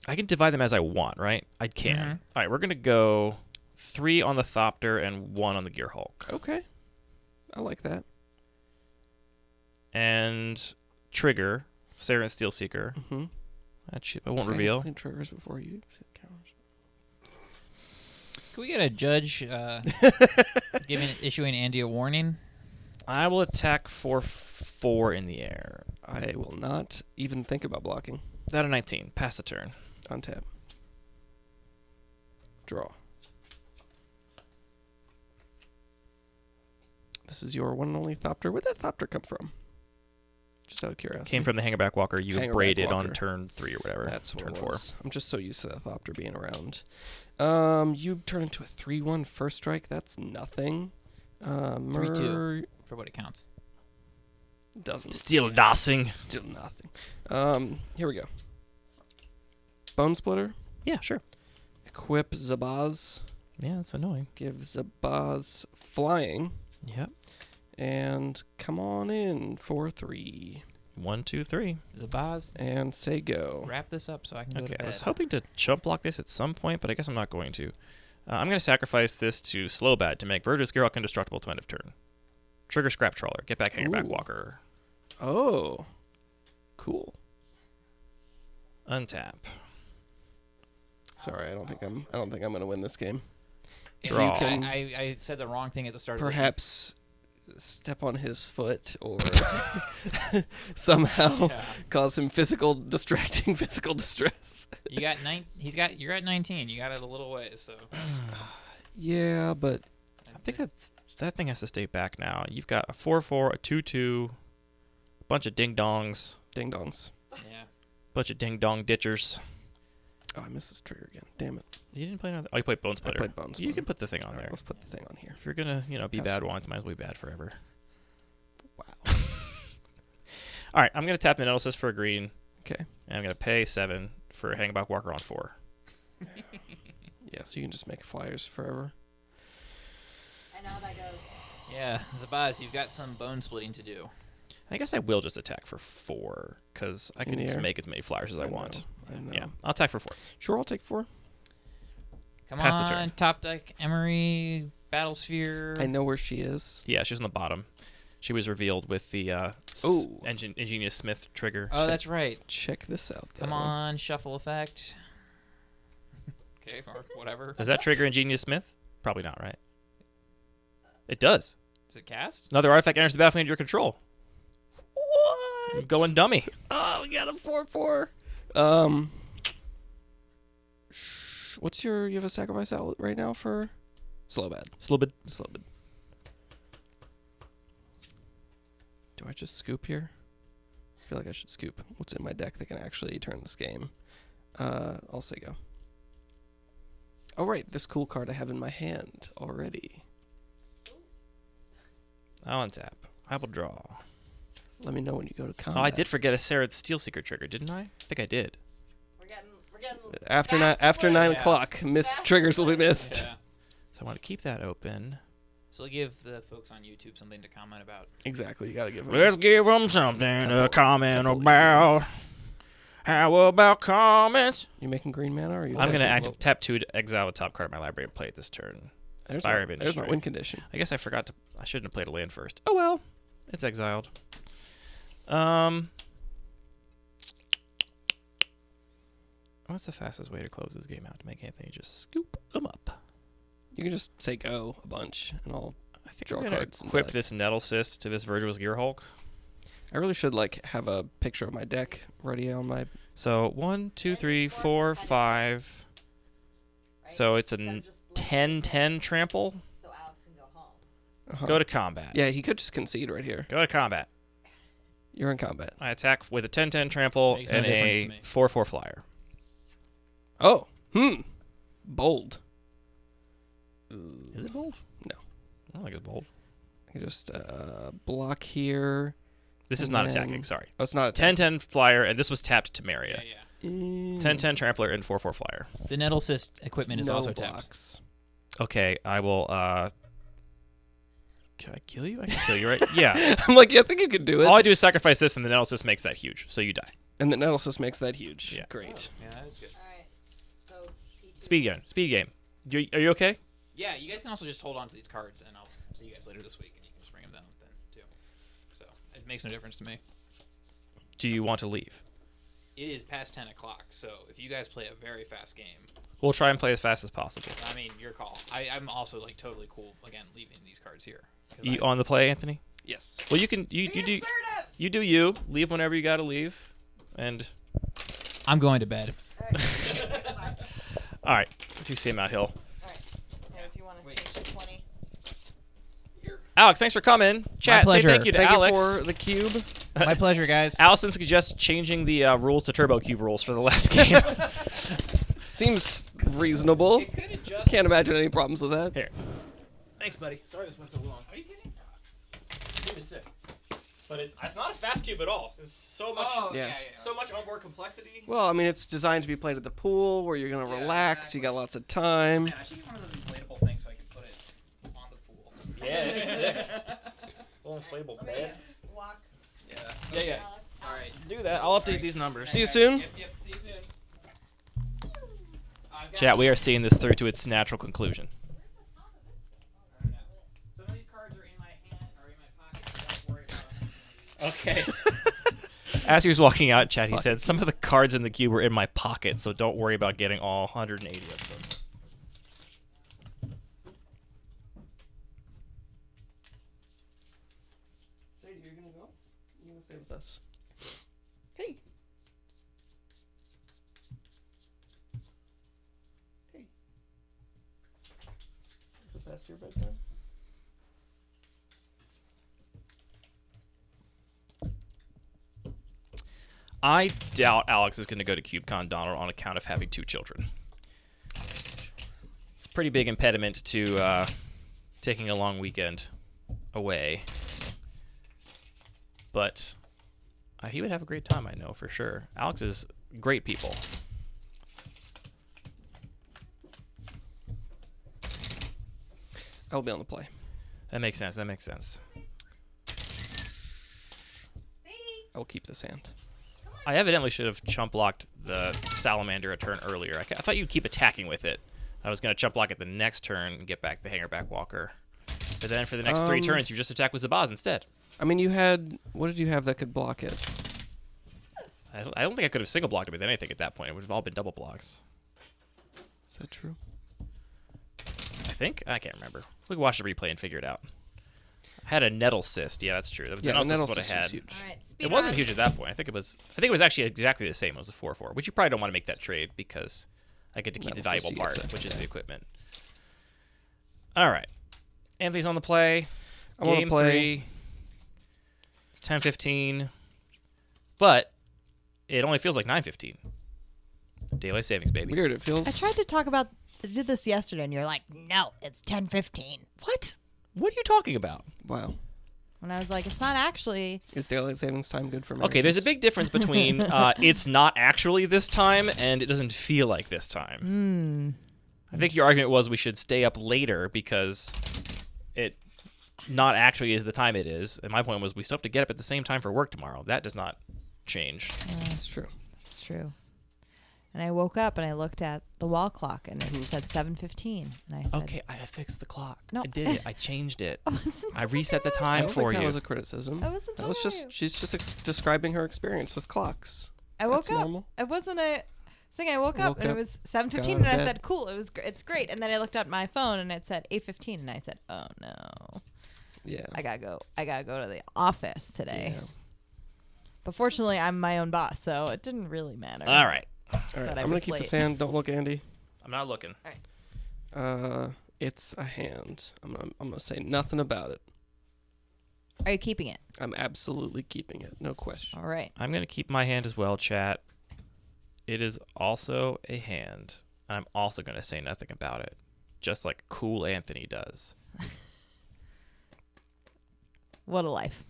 I can divide them as I want, right? I can. Mhm. All right, we're going to go 3 on the Thopter and 1 on the Gear Hulk. Okay. I like that. And trigger, Seren's Steel Seeker. Mm-hmm. I won't reveal. Triggers before you see the counters. Can we get a judge issuing Andy a warning? I will attack for 4 in the air. I will not even think about blocking. That a 19. Pass the turn. Untap. Draw. This is your one and only Thopter. Where'd that Thopter come from? Just out of curiosity. Came from the Hangerback Walker. You Hangerback braided on Walker. turn 3 or whatever. That's what turn it 4. was. I'm just so used to that Thopter being around. You turn into a 3/1 first strike. That's nothing. 3/2 for what it counts. Doesn't. Still dossing. Still nothing. Here we go. Bone Splitter. Yeah, sure. Equip Zabaz. Yeah, that's annoying. Give Zabaz flying. Yep. And come on in for 3. 1, 2, 3. Zabaz, And say go. wrap this up so I can go to Okay, bed. I was hoping to chump block this at some point, but I guess I'm not going to. I'm going to sacrifice this to Slowbad to make Virtus Gearhulk indestructible to end of turn. Trigger Scrap Trawler. Get back Hangerback Ooh. Walker. Oh. Cool. Untap. Sorry, I don't think I'm gonna win this game. If you Draw. can I said the wrong thing at the start perhaps step on his foot or somehow of the cause him distracting physical distress. You got you're at 19. You got it a little ways, so Yeah, but I think that thing has to stay back now. You've got a 4/4, a 2/2, a bunch of ding dongs, ding dongs. yeah. bunch of ding dong ditchers. Oh, I missed this trigger again. Damn it. You didn't play another. Oh, you played Bone I Splitter. played Bone Splitter. You can put the thing on All right, there. let's put the thing on here. If you're gonna, be Yes. bad once, might as well be bad forever. Wow. All right, I'm gonna tap the Nettlesis for a green, Okay. and I'm gonna pay 7 for Hangerback Walker on 4. Yeah, so you can just make flyers forever. I know how that goes. Yeah, Zabaz, you've got some bone splitting to do. I guess I will just attack for 4 because I In can the just air? make as many flyers as I know, want. I know. Yeah, I'll attack for 4. Sure, I'll take 4. Come Pass the on, turn. top deck, Emery, Battlesphere. I know where she is. Yeah, she's on the bottom. She was revealed with the Ooh. Ingenious Smith trigger. Oh, that's right. Check this out, though. Come on, shuffle effect. Okay, or whatever. Does that trigger Ingenious Smith? Probably not, right? It does. Is it cast? Another artifact enters the battlefield under your control. What? I'm going dummy. Oh, we got a 4/4. What's you have a sacrifice outlet right now for Slowbad? Slowbad. Do I just scoop here? I feel like I should scoop. What's in my deck that can actually turn this game? I'll say go. Oh, right. This cool card I have in my hand already. I'll untap. I will draw. Let me know when you go to Oh, combat. I did forget a Sarah's Steel Seeker trigger, didn't I? I think I did. We're getting After fast 9 Yeah. o'clock, missed triggers will be missed. Yeah. So I want to keep that open. So give the folks on YouTube something to comment about. Exactly. You got to give them. Let's give them something to comment couple about. easy How about comments? You making green mana, or are you? I'm going to attacking? tap 2 to exile the top card of my library and play it this turn. There's Spire my, of there's my Industry. win condition. I guess I forgot to. I shouldn't have played a land first. Oh well, it's exiled. What's the fastest way to close this game out to make Anthony just scoop them up? You can just say go a bunch, and I'll. I think Draw I'm gonna cards and equip play. this Nettle Cyst to this Virtuous Gearhulk. I really should have a picture of my deck ready on my. So 1, 2, 3, 4, 5. So it's a 10-10 trample. So Alex can go home. Uh-huh. Go to combat. Yeah, he could just concede right here. Go to combat. You're in combat. I attack with a 10-10 trample Makes no and difference a to me. 4/4 flyer. Oh, bold. Is it bold? No. I don't think it's bold. I can just block here. This is And not then- attacking, sorry. Oh, it's not a 10-10 flyer, and this was tapped to Maria. Yeah. 10-10 trampler and 4/4 flyer. The Nettle Cyst equipment is no also tapped. blocks. Okay, I will. Can I kill you? I can kill you, right? Yeah. I'm like, yeah, I think you could do it. All I do is sacrifice this, and the Nettlesis makes that huge, so you die. And the Nettlesis makes that huge. Yeah. Great. Yeah, that is good. All right. So P2. Speed game. Are you okay? Yeah, you guys can also just hold on to these cards, and I'll see you guys later this week, and you can just bring them down then too. So it makes no difference to me. Do you want to leave? It is past 10 o'clock, so if you guys play a very fast game, We'll try and play as fast as possible. I mean, your call. I'm also like totally cool again leaving these cards here. 'cause You I- on the play, Anthony? Yes. Well, you can. You Be do. assertive. You do you. Leave whenever you gotta leave. And I'm going to bed. All right. Bye. all right, if you see him out hill. All right. And if you want to change to 20. Here. Alex, thanks for coming. Chat, say pleasure. thank you to Thank Alex. you for the cube. My pleasure, guys. Allison suggests changing the rules to Turbo Cube rules for the last game. Seems reasonable. Can't imagine any problems with that. Here. Thanks, buddy. Sorry this went so long. Are you kidding? Cube is sick. But it's not a fast cube at all. There's so much so much onboard complexity. Well, I mean, it's designed to be played at the pool where you're going to relax. exactly. You got lots of time. Man, I should get one of those inflatable things so I can put it on the pool. Yeah, it'd be sick. Little inflatable bed. Walk. Yeah. Yeah. Alex. All right. Do that. I'll update these numbers. See you soon. Yep. See you soon. Chat, we are seeing this through to its natural conclusion. Some of these cards are in my hand or in my pocket, so don't worry about them. Okay. As he was walking out, chat, he said, some of the cards in the cube were in my pocket, so don't worry about getting all 180 of them. Sadie, you're going to go? You're going to stay with us. Hey. Hey. Is it past your bedtime? I doubt Alex is going to go to CubeCon Donald on account of having 2 children. It's a pretty big impediment to taking a long weekend away. But he would have a great time, I know for sure. Alex is great people. I'll be on the play. That makes sense. That makes sense. I will keep this hand. I evidently should have chump blocked the salamander a turn earlier. I thought you'd keep attacking with it. I was going to chump block it the next turn and get back the hangerback walker. But then for the next 3 turns, you just attack with Zabaz instead. I mean, you had... What did you have that could block it? I don't think I could have single blocked it with anything at that point. It would have all been double blocks. Is that true? I think? I can't remember. We can watch the replay and figure it out. I had a nettle cyst. Yeah, that's true. The Yeah, the nettle nettle cyst is what I cyst was had. huge. All right. Speed It wasn't run. huge at that point. I think it was actually exactly the same. It was a 4-4, which you probably don't want to make that trade because I get to keep the Nettle cyst valuable you get part, to- which is yeah. the equipment. All right. Anthony's on the play. I'm on the Game play. 3. It's 10:15. But it only feels like 9:15. Daylight savings, baby. Weird. It feels... I tried to talk about did this yesterday, and you're like, no, it's 10:15. What? What are you talking about? Wow. When I was like, it's not actually. Is daylight savings time good for marriages? Okay, there's a big difference between it's not actually this time and it doesn't feel like this time. I think your argument was we should stay up later because it not actually is the time it is. And my point was we still have to get up at the same time for work tomorrow. That does not change. That's true. It's true. And I woke up and I looked at the wall clock and it said 7:15, and I said, Okay, I fixed the clock. No. I did it. I changed it. I wasn't I reset the talking I time don't for think that you. was a criticism. I wasn't That was talking just... about She's just describing her experience with clocks. I woke That's up. normal. It wasn't a thing. I woke up Woke and up, it was got 7:15, out and of I bed. said, "Cool, it's great." And then I looked at my phone and it said 8:15, and I said, "Oh no, Yeah. I gotta go to the office today." Yeah. But fortunately, I'm my own boss, so it didn't really matter. All right. All right. That I I'm gonna was keep late. this hand. Don't look, Andy. I'm not looking. It's a hand. I'm gonna say nothing about it. Are you keeping it? I'm absolutely keeping it. No question. All right. I'm going to keep my hand as well, chat. It is also a hand. And I'm also going to say nothing about it, just like cool Anthony does. What a life.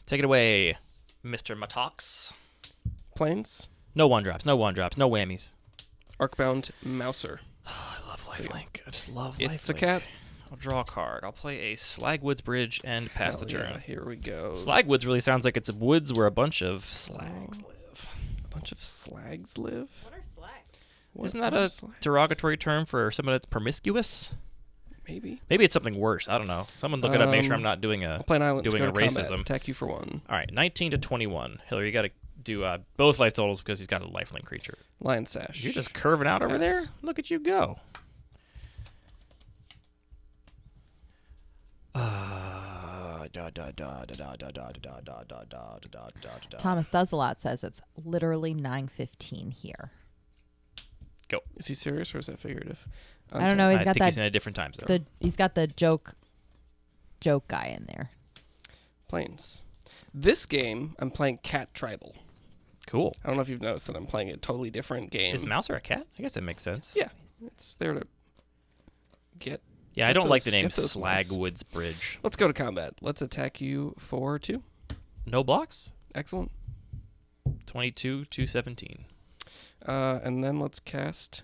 Take it away, Mr. Matox. Planes. No one drops, no whammies. Arcbound Mouser. I love lifelink. I just love It's a lifelink. cat. I'll draw a card. I'll play a Slagwoods Bridge and pass the Hell turn. yeah, here we go. Slagwoods really sounds like it's woods where a bunch of slags live. A bunch of slags live. What are slacks? What Isn't that are a slags? derogatory term for someone that's promiscuous? Maybe. Maybe it's something worse. I don't know. Someone look it up. Make sure I'm not doing I'll a. play an island doing to a go to combat. racism. Attack you for 1. All right, 19 to 21. Hillary, you got to do both life totals because he's got a lifelink creature. Lion Sash. You're just curving out over there. Pass. Look at you go. Thomas Does a Lot says it's literally 9:15 here. Go. Is he serious or is that figurative? I don't know. He's I got think he's that. in a different time zone. He's got the joke joke guy in there. Plains. This game, I'm playing Cat Tribal. Cool. I don't know if you've noticed that I'm playing a totally different game. Is Mouser a cat? I guess that makes sense. Yeah, it's there to get. Yeah, I get don't like those- the name get those mice. Slagwoods Bridge. Let's go to combat. Let's attack you for 2. No blocks? Excellent. 22, 217. And then let's cast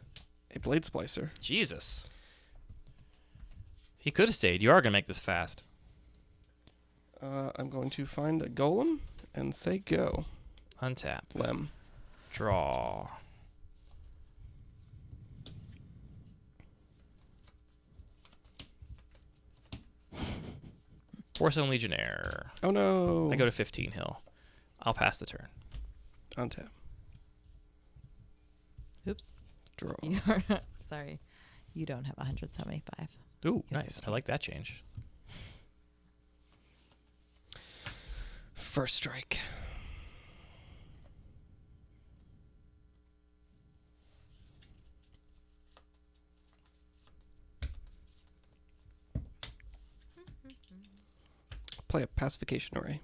a Blade Splicer. Jesus. He could have stayed. You are going to make this fast. I'm going to find a Golem and say go. Untap. Lem. Draw. Porcelain Legionnaire. Oh no. I go to 15 Hill. I'll pass the turn. Untap. Oops. Draw. You're sorry. You don't have 175. Ooh, Yeah, nice. 15. I like that change. First strike. Play a Pacification Array.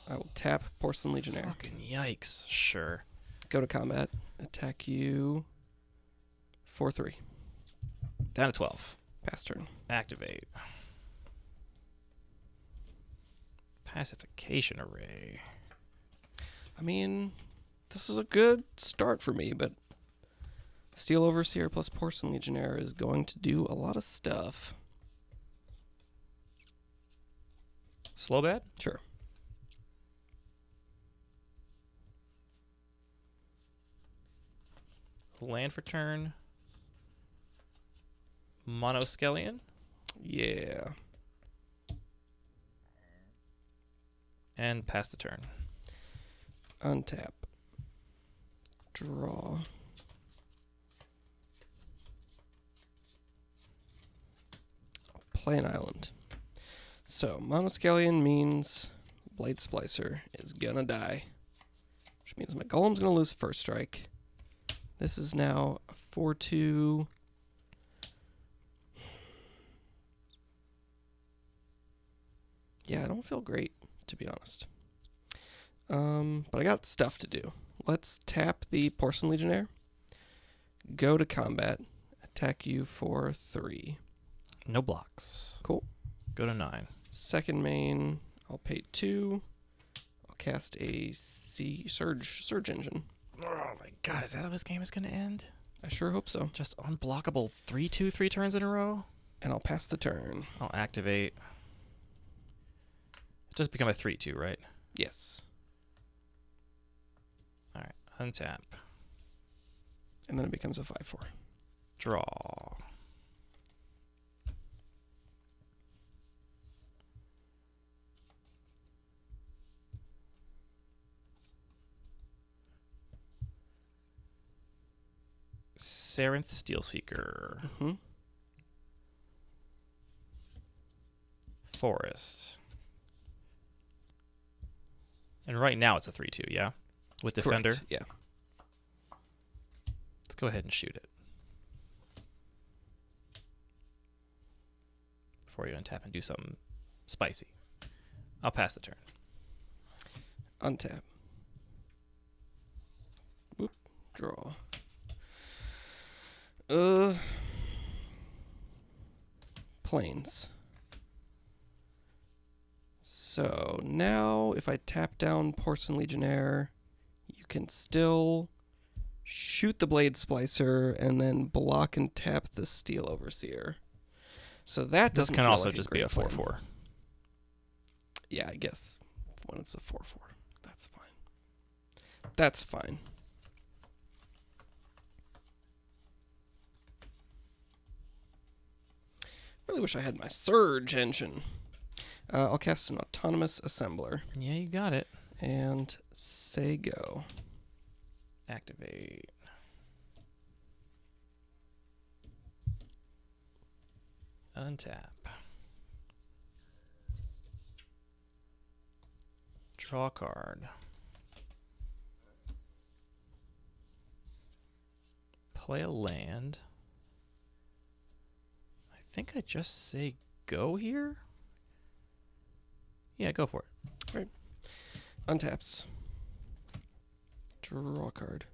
I will tap Porcelain Legionnaire. Fucking yikes. Sure. Go to combat. Attack you for 3. Down to 12. Pass turn. Activate. Pacification Array. I mean, this is a good start for me, but Steel Overseer plus Porcelain Legionnaire is going to do a lot of stuff. Slow bad? Sure. Land for turn. Monoskellion. Yeah. And pass the turn. Untap. Draw. Play an island. So, Monoskellion means Blade Splicer is gonna die. Which means my Golem's gonna lose first strike. This is now a 4-2. Yeah, I don't feel great, to be honest. But I got stuff to do. Let's tap the Porcelain Legionnaire. Go to combat. Attack you for 3. No blocks. Cool. Go to 9. Second main, I'll pay 2. I'll cast a Surge Engine. Oh my god, is that how this game is going to end? I sure hope so. Just unblockable 3/2 3 turns in a row? And I'll pass the turn. I'll activate. It just become a 3/2, right? Yes. Alright, untap. And then it becomes a 5-4. Draw. Sarinth Steelseeker. Mm-hmm. Forest. And right now it's a 3/2, yeah? With Defender. Correct. Yeah. Let's go ahead and shoot it. Before you untap and do something spicy. I'll pass the turn. Untap. Whoop. Draw. Plains. So now if I tap down Porcelain Legionnaire, you can still shoot the Blade Splicer and then block and tap the Steel Overseer. So that This doesn't can feel also like a just be a great plan. 4/4. Yeah, I guess when it's a 4-4, that's fine. That's fine. Really wish I had my Surge Engine. I'll cast an Autonomous Assembler Yeah, you got it. and say go. Activate. Untap. Draw a card. Play a land. I think I just say go here? Yeah, go for it. Untaps. Draw a card.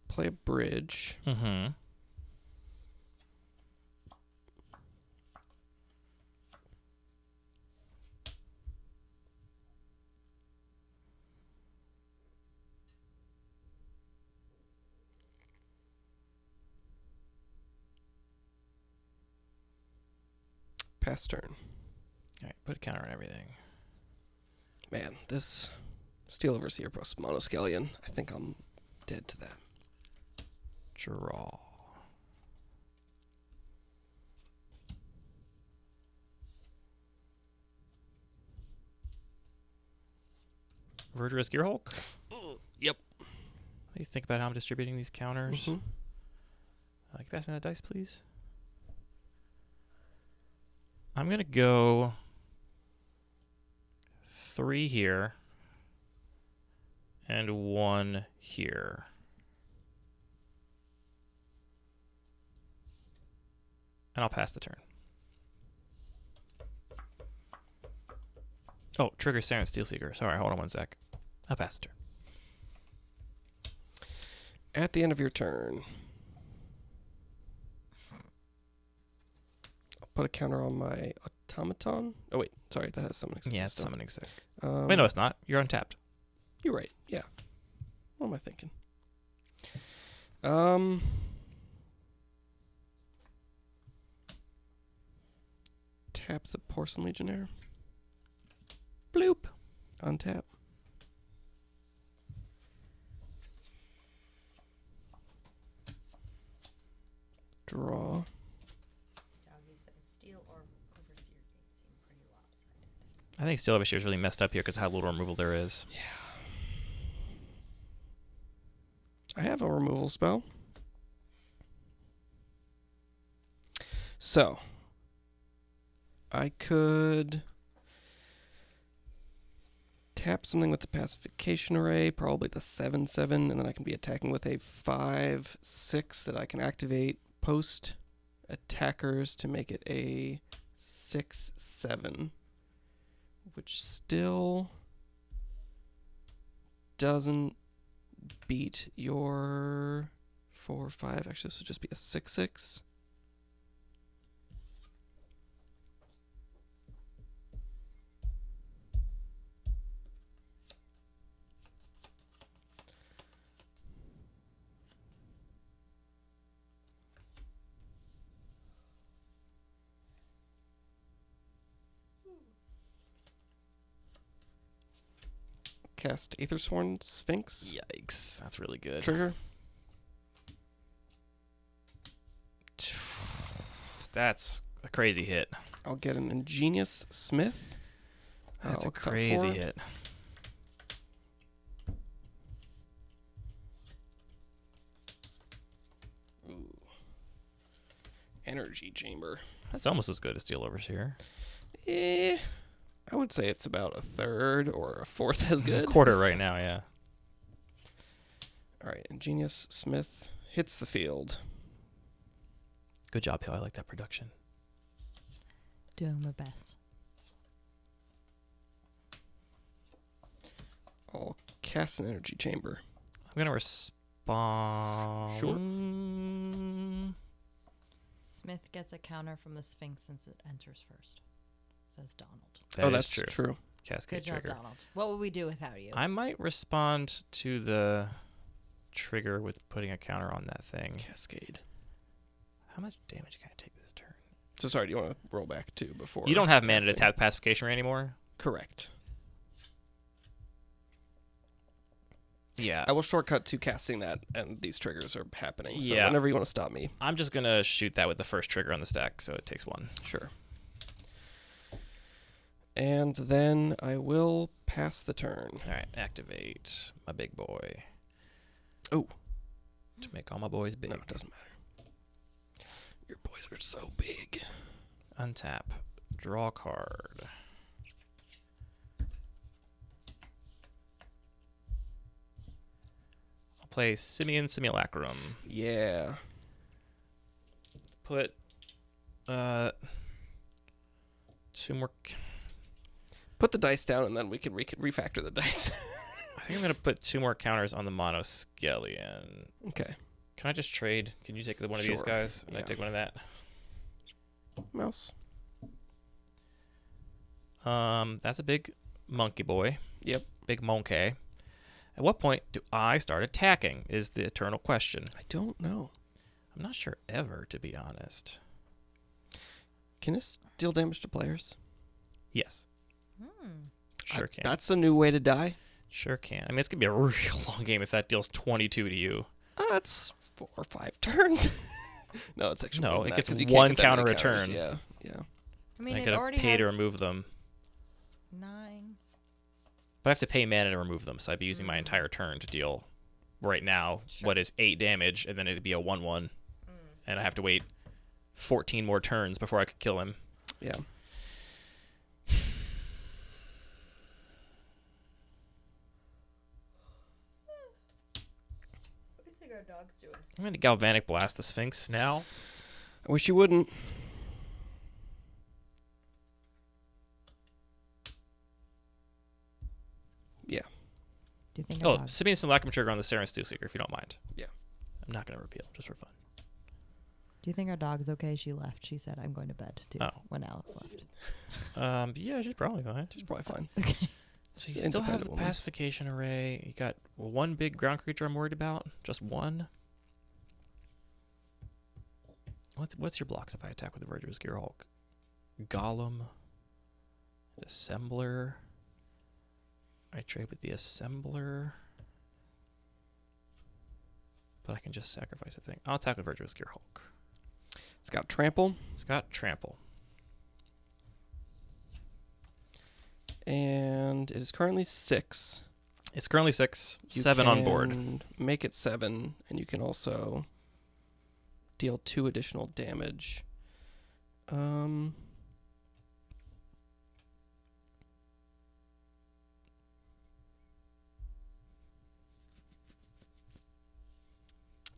Play a bridge. Mm-hmm. Pass turn. All right, put a counter on everything. Man, this Steel Overseer plus Monoscallion, I think I'm dead to that. Draw. Verdurous Gearhulk? Yep. What do you think about how I'm distributing these counters? Mhm. Can you pass me that dice, please? I'm going to go 3 here and 1 here. And I'll pass the turn. Oh, trigger Siren Steelseeker. Sorry, hold on one sec. I'll pass the turn. At the end of your turn, I'll put a counter on my automaton. Oh wait, sorry, that has summoning sick. Yeah, it's still. summoning sick. Um, Wait, no, it's not. You're untapped. You're right. Yeah. What am I thinking? Tap the Porcelain Legionnaire. Bloop. Untap. Draw. Steel or Overseer games seem pretty lopsided. I think Steel Overseer is really messed up here because how little removal there is. I have a removal spell. So, I could tap something with the Pacification Array, probably the 7/7, and then I can be attacking with a 5/6 that I can activate post attackers to make it a 6/7, which still doesn't beat your 4/5. Actually, this would just be a 6/6. Cast Aethersworn Sphinx. Yikes. That's really good. Trigger. That's a crazy hit. I'll get an Ingenious Smith. That's a I'll cut crazy 4. hit. Ooh. Energy Chamber. That's almost as good as Steel Overseer. I would say it's about a third or a fourth as good. Quarter right now, yeah. All right, Ingenious Smith hits the field. Good job, Hill. I like that production. Doing my best. I'll cast an Energy Chamber. I'm going to respond. Sure. Smith gets a counter from the Sphinx since it enters first. Says Donald. That is that's true. Cascade Good job, trigger. Donald. What would we do without you? I might respond to the trigger with putting a counter on that thing. Cascade. How much damage can I take this turn? So sorry, do you want to roll back too before? You don't have mana to casting? tap Pacification Ray anymore? Correct. Yeah. I will shortcut to casting that, and these triggers are happening. So Yeah. whenever you want to stop me. I'm just going to shoot that with the first trigger on the stack, so it takes 1. Sure. And then I will pass the turn. All right, activate my big boy. Oh. To make all my boys big. No, it doesn't matter. Your boys are so big. Untap. Draw card. play Simian Simulacrum. Yeah. Put 2 more. Put the dice down, and then we can refactor the dice. I think I'm gonna put 2 more counters on the Monoscallion. Okay. Can I just trade? Can you take one of these Sure. guys? And I Yeah. take one of that. Mouse. That's a big monkey boy. Yep. Big monkey. At what point do I start attacking? Is the eternal question. I don't know. I'm not sure ever, to be honest. Can this deal damage to players? Yes, sure can. That's a new way to die. Sure can. I mean, it's gonna be a real long game if that deals 22 to you. That's 4 or 5 turns. No, it's actually No, more than it that, gets 'cause you can't one get that many counter a counters. turn. Yeah, yeah. I mean, I it gotta already pay has to remove them, 9. but I have to pay mana to remove them. So I'd be using my entire turn to deal. Right now, what is 8 damage, and then it'd be a 1/1, and I have to wait 14 more turns before I could kill him. Yeah. What do you think our dog's doing? I'm gonna Galvanic Blast the Sphinx now. I wish you wouldn't. Yeah. Do you think our Oh, dog? Simian Simulacrum trigger on the Saren Steelseeker, if you don't mind. Yeah. I'm not gonna reveal, just for fun. Do you think our dog's okay? She left. She said, "I'm going to bed." Too. Oh. When Alex left. Yeah, she's probably fine. She's probably fine. Okay. So She's you an still have the independent woman. pacification array. You got one big ground creature I'm worried about. Just one. What's your blocks if I attack with the Verdurous Gear Hulk? Golem. Assembler. I trade with the Assembler. But I can just sacrifice a thing. I'll attack with Verdurous Gear Hulk. It's got trample, It's got Trample. and it is currently 6. It's currently 6. You 7 on board. can Make it 7, and you can also deal 2 additional damage.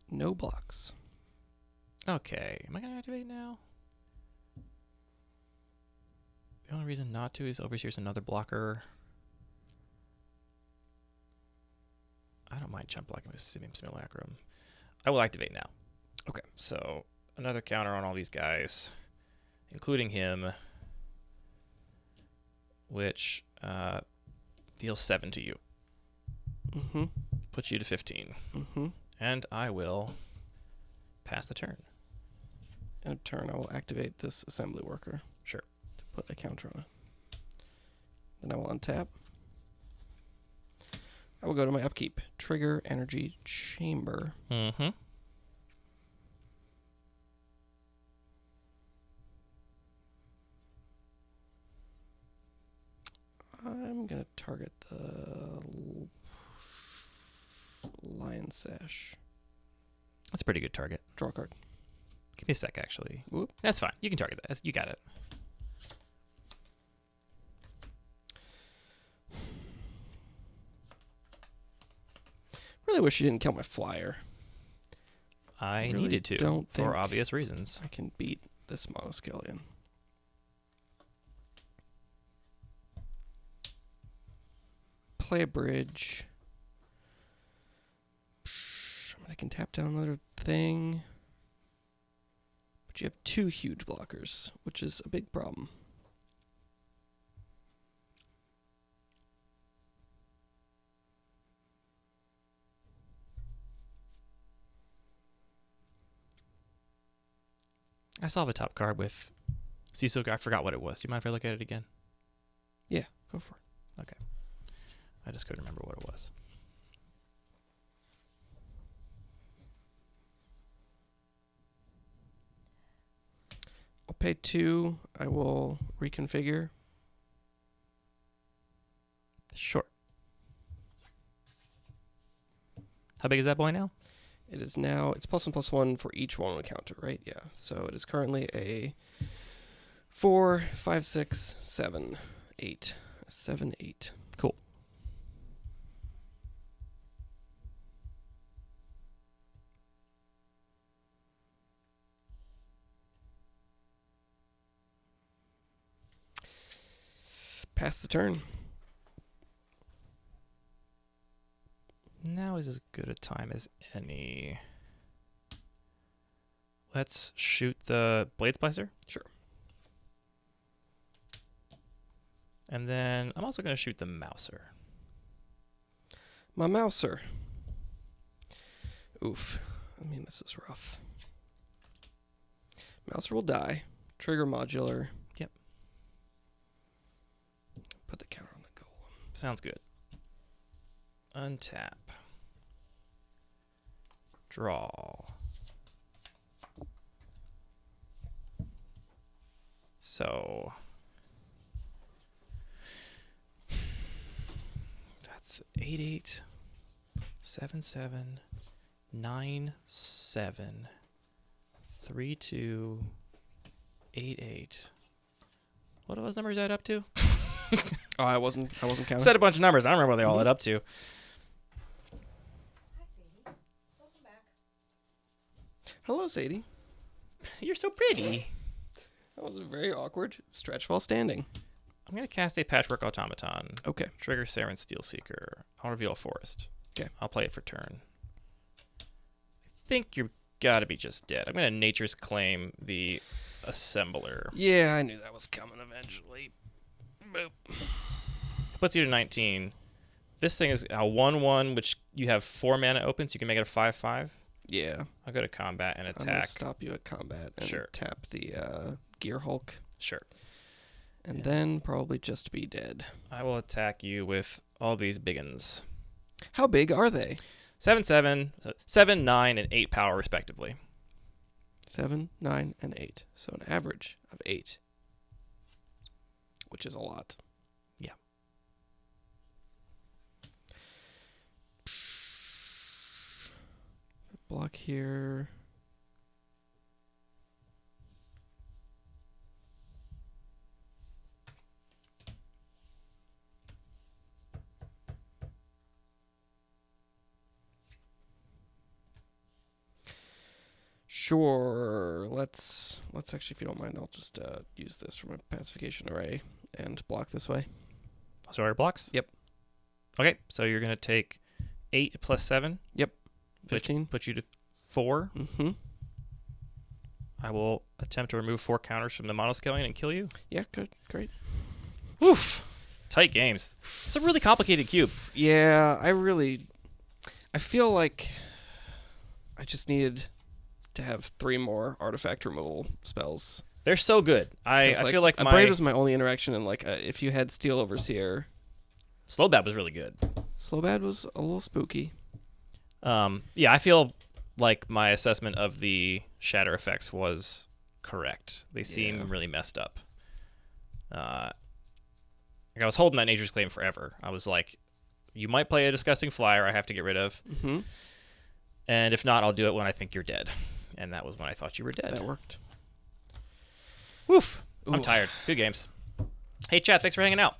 No blocks. Okay. Am I going to activate now? The only reason not to is Overseer's another blocker. I don't mind jump blocking with Simian Simulacrum. I will activate now. Okay. So, another counter on all these guys, including him, which deals 7 to you. Mm-hmm. Puts you to 15. Mm-hmm. And I will pass the turn. In a turn, I will activate this assembly worker. Sure. To put a counter on it. Then I will untap. I will go to my upkeep. Trigger Energy Chamber. Mm-hmm. I'm going to target the Lion Sash. That's a pretty good target. Draw a card. Give me a sec, actually. Whoop. That's fine. You can target that. You got it. Really wish you didn't kill my flyer. I Really needed to don't for think- obvious reasons. I can beat this Monoscallion. Play a bridge. I can tap down another thing. But you have 2 huge blockers, which is a big problem. I saw the top card with Cecil. I forgot what it was. Do you mind if I look at it again? Yeah, go for it. I just couldn't remember what it was. I'll pay 2. I will reconfigure. Sure. How big is that boy now? It is now, it's +1/+1 for each one on a counter, right? Yeah. So it is currently a 4, 5, 6, 7, 8. 7, 8. Cool. Pass the turn. Now is as good a time as any. Let's shoot the Blade Splicer. Sure. And then I'm also going to shoot the Mouser. My Mouser. Oof. I mean, this is rough. Mouser will die. Trigger Modular. Yep. Put the counter on the Golem. Sounds good. Untap. Draw. So that's 8-8, 7-7, 9-7, 3-2, 8-8. What are those numbers add up to? Oh, I wasn't counting. Said a bunch of numbers. I don't remember what they all add up to. Hello, Sadie. You're so pretty. That was a very awkward stretch while standing. I'm going to cast a Patchwork Automaton. Okay. Trigger Saren Steelseeker. I'll reveal a forest. Okay. I'll play it for turn. I think you've got to be just dead. I'm going to Nature's Claim the Assembler. Yeah, I knew that was coming eventually. Boop. Puts you to 19. This thing is a 1/1, which you have 4 mana open, so you can make it a 5/5. Yeah. I'll go to combat and I'm gonna attack. stop you at combat and Sure. tap the Gear Hulk. Sure. And then probably just be dead. I will attack you with all these biggins. How big are they? 7/7, 7, 9, and 8 power, respectively. 7, 9, and 8. So an average of 8. Which is a lot. Yeah. Block here. Sure. Let's actually, if you don't mind, I'll just use this for my pacification array and block this way. Sorry, blocks? Yep. Okay, so you're going to take 8 plus 7. Yep. 15. Put you to 4. Mm-hmm. I will attempt to remove 4 counters from the Monoscallion and kill you. Yeah, good. Great. Oof. Tight games. It's a really complicated cube. Yeah, I feel like I just needed to have 3 more artifact removal spells. They're so good. I feel like a my Braid was my only interaction, and if you had Steel Overseer, Slowbad was really good. Slowbad was a little spooky. Yeah, I feel like my assessment of the shatter effects was correct. They seem really messed up. I was holding that Nature's Claim forever. I was like, you might play a Disgusting Flyer I have to get rid of. Mm-hmm. And if not, I'll do it when I think you're dead. And that was when I thought you were dead. That worked. Woof. I'm Ooh. tired. Good games. Hey, chat. Thanks for hanging out.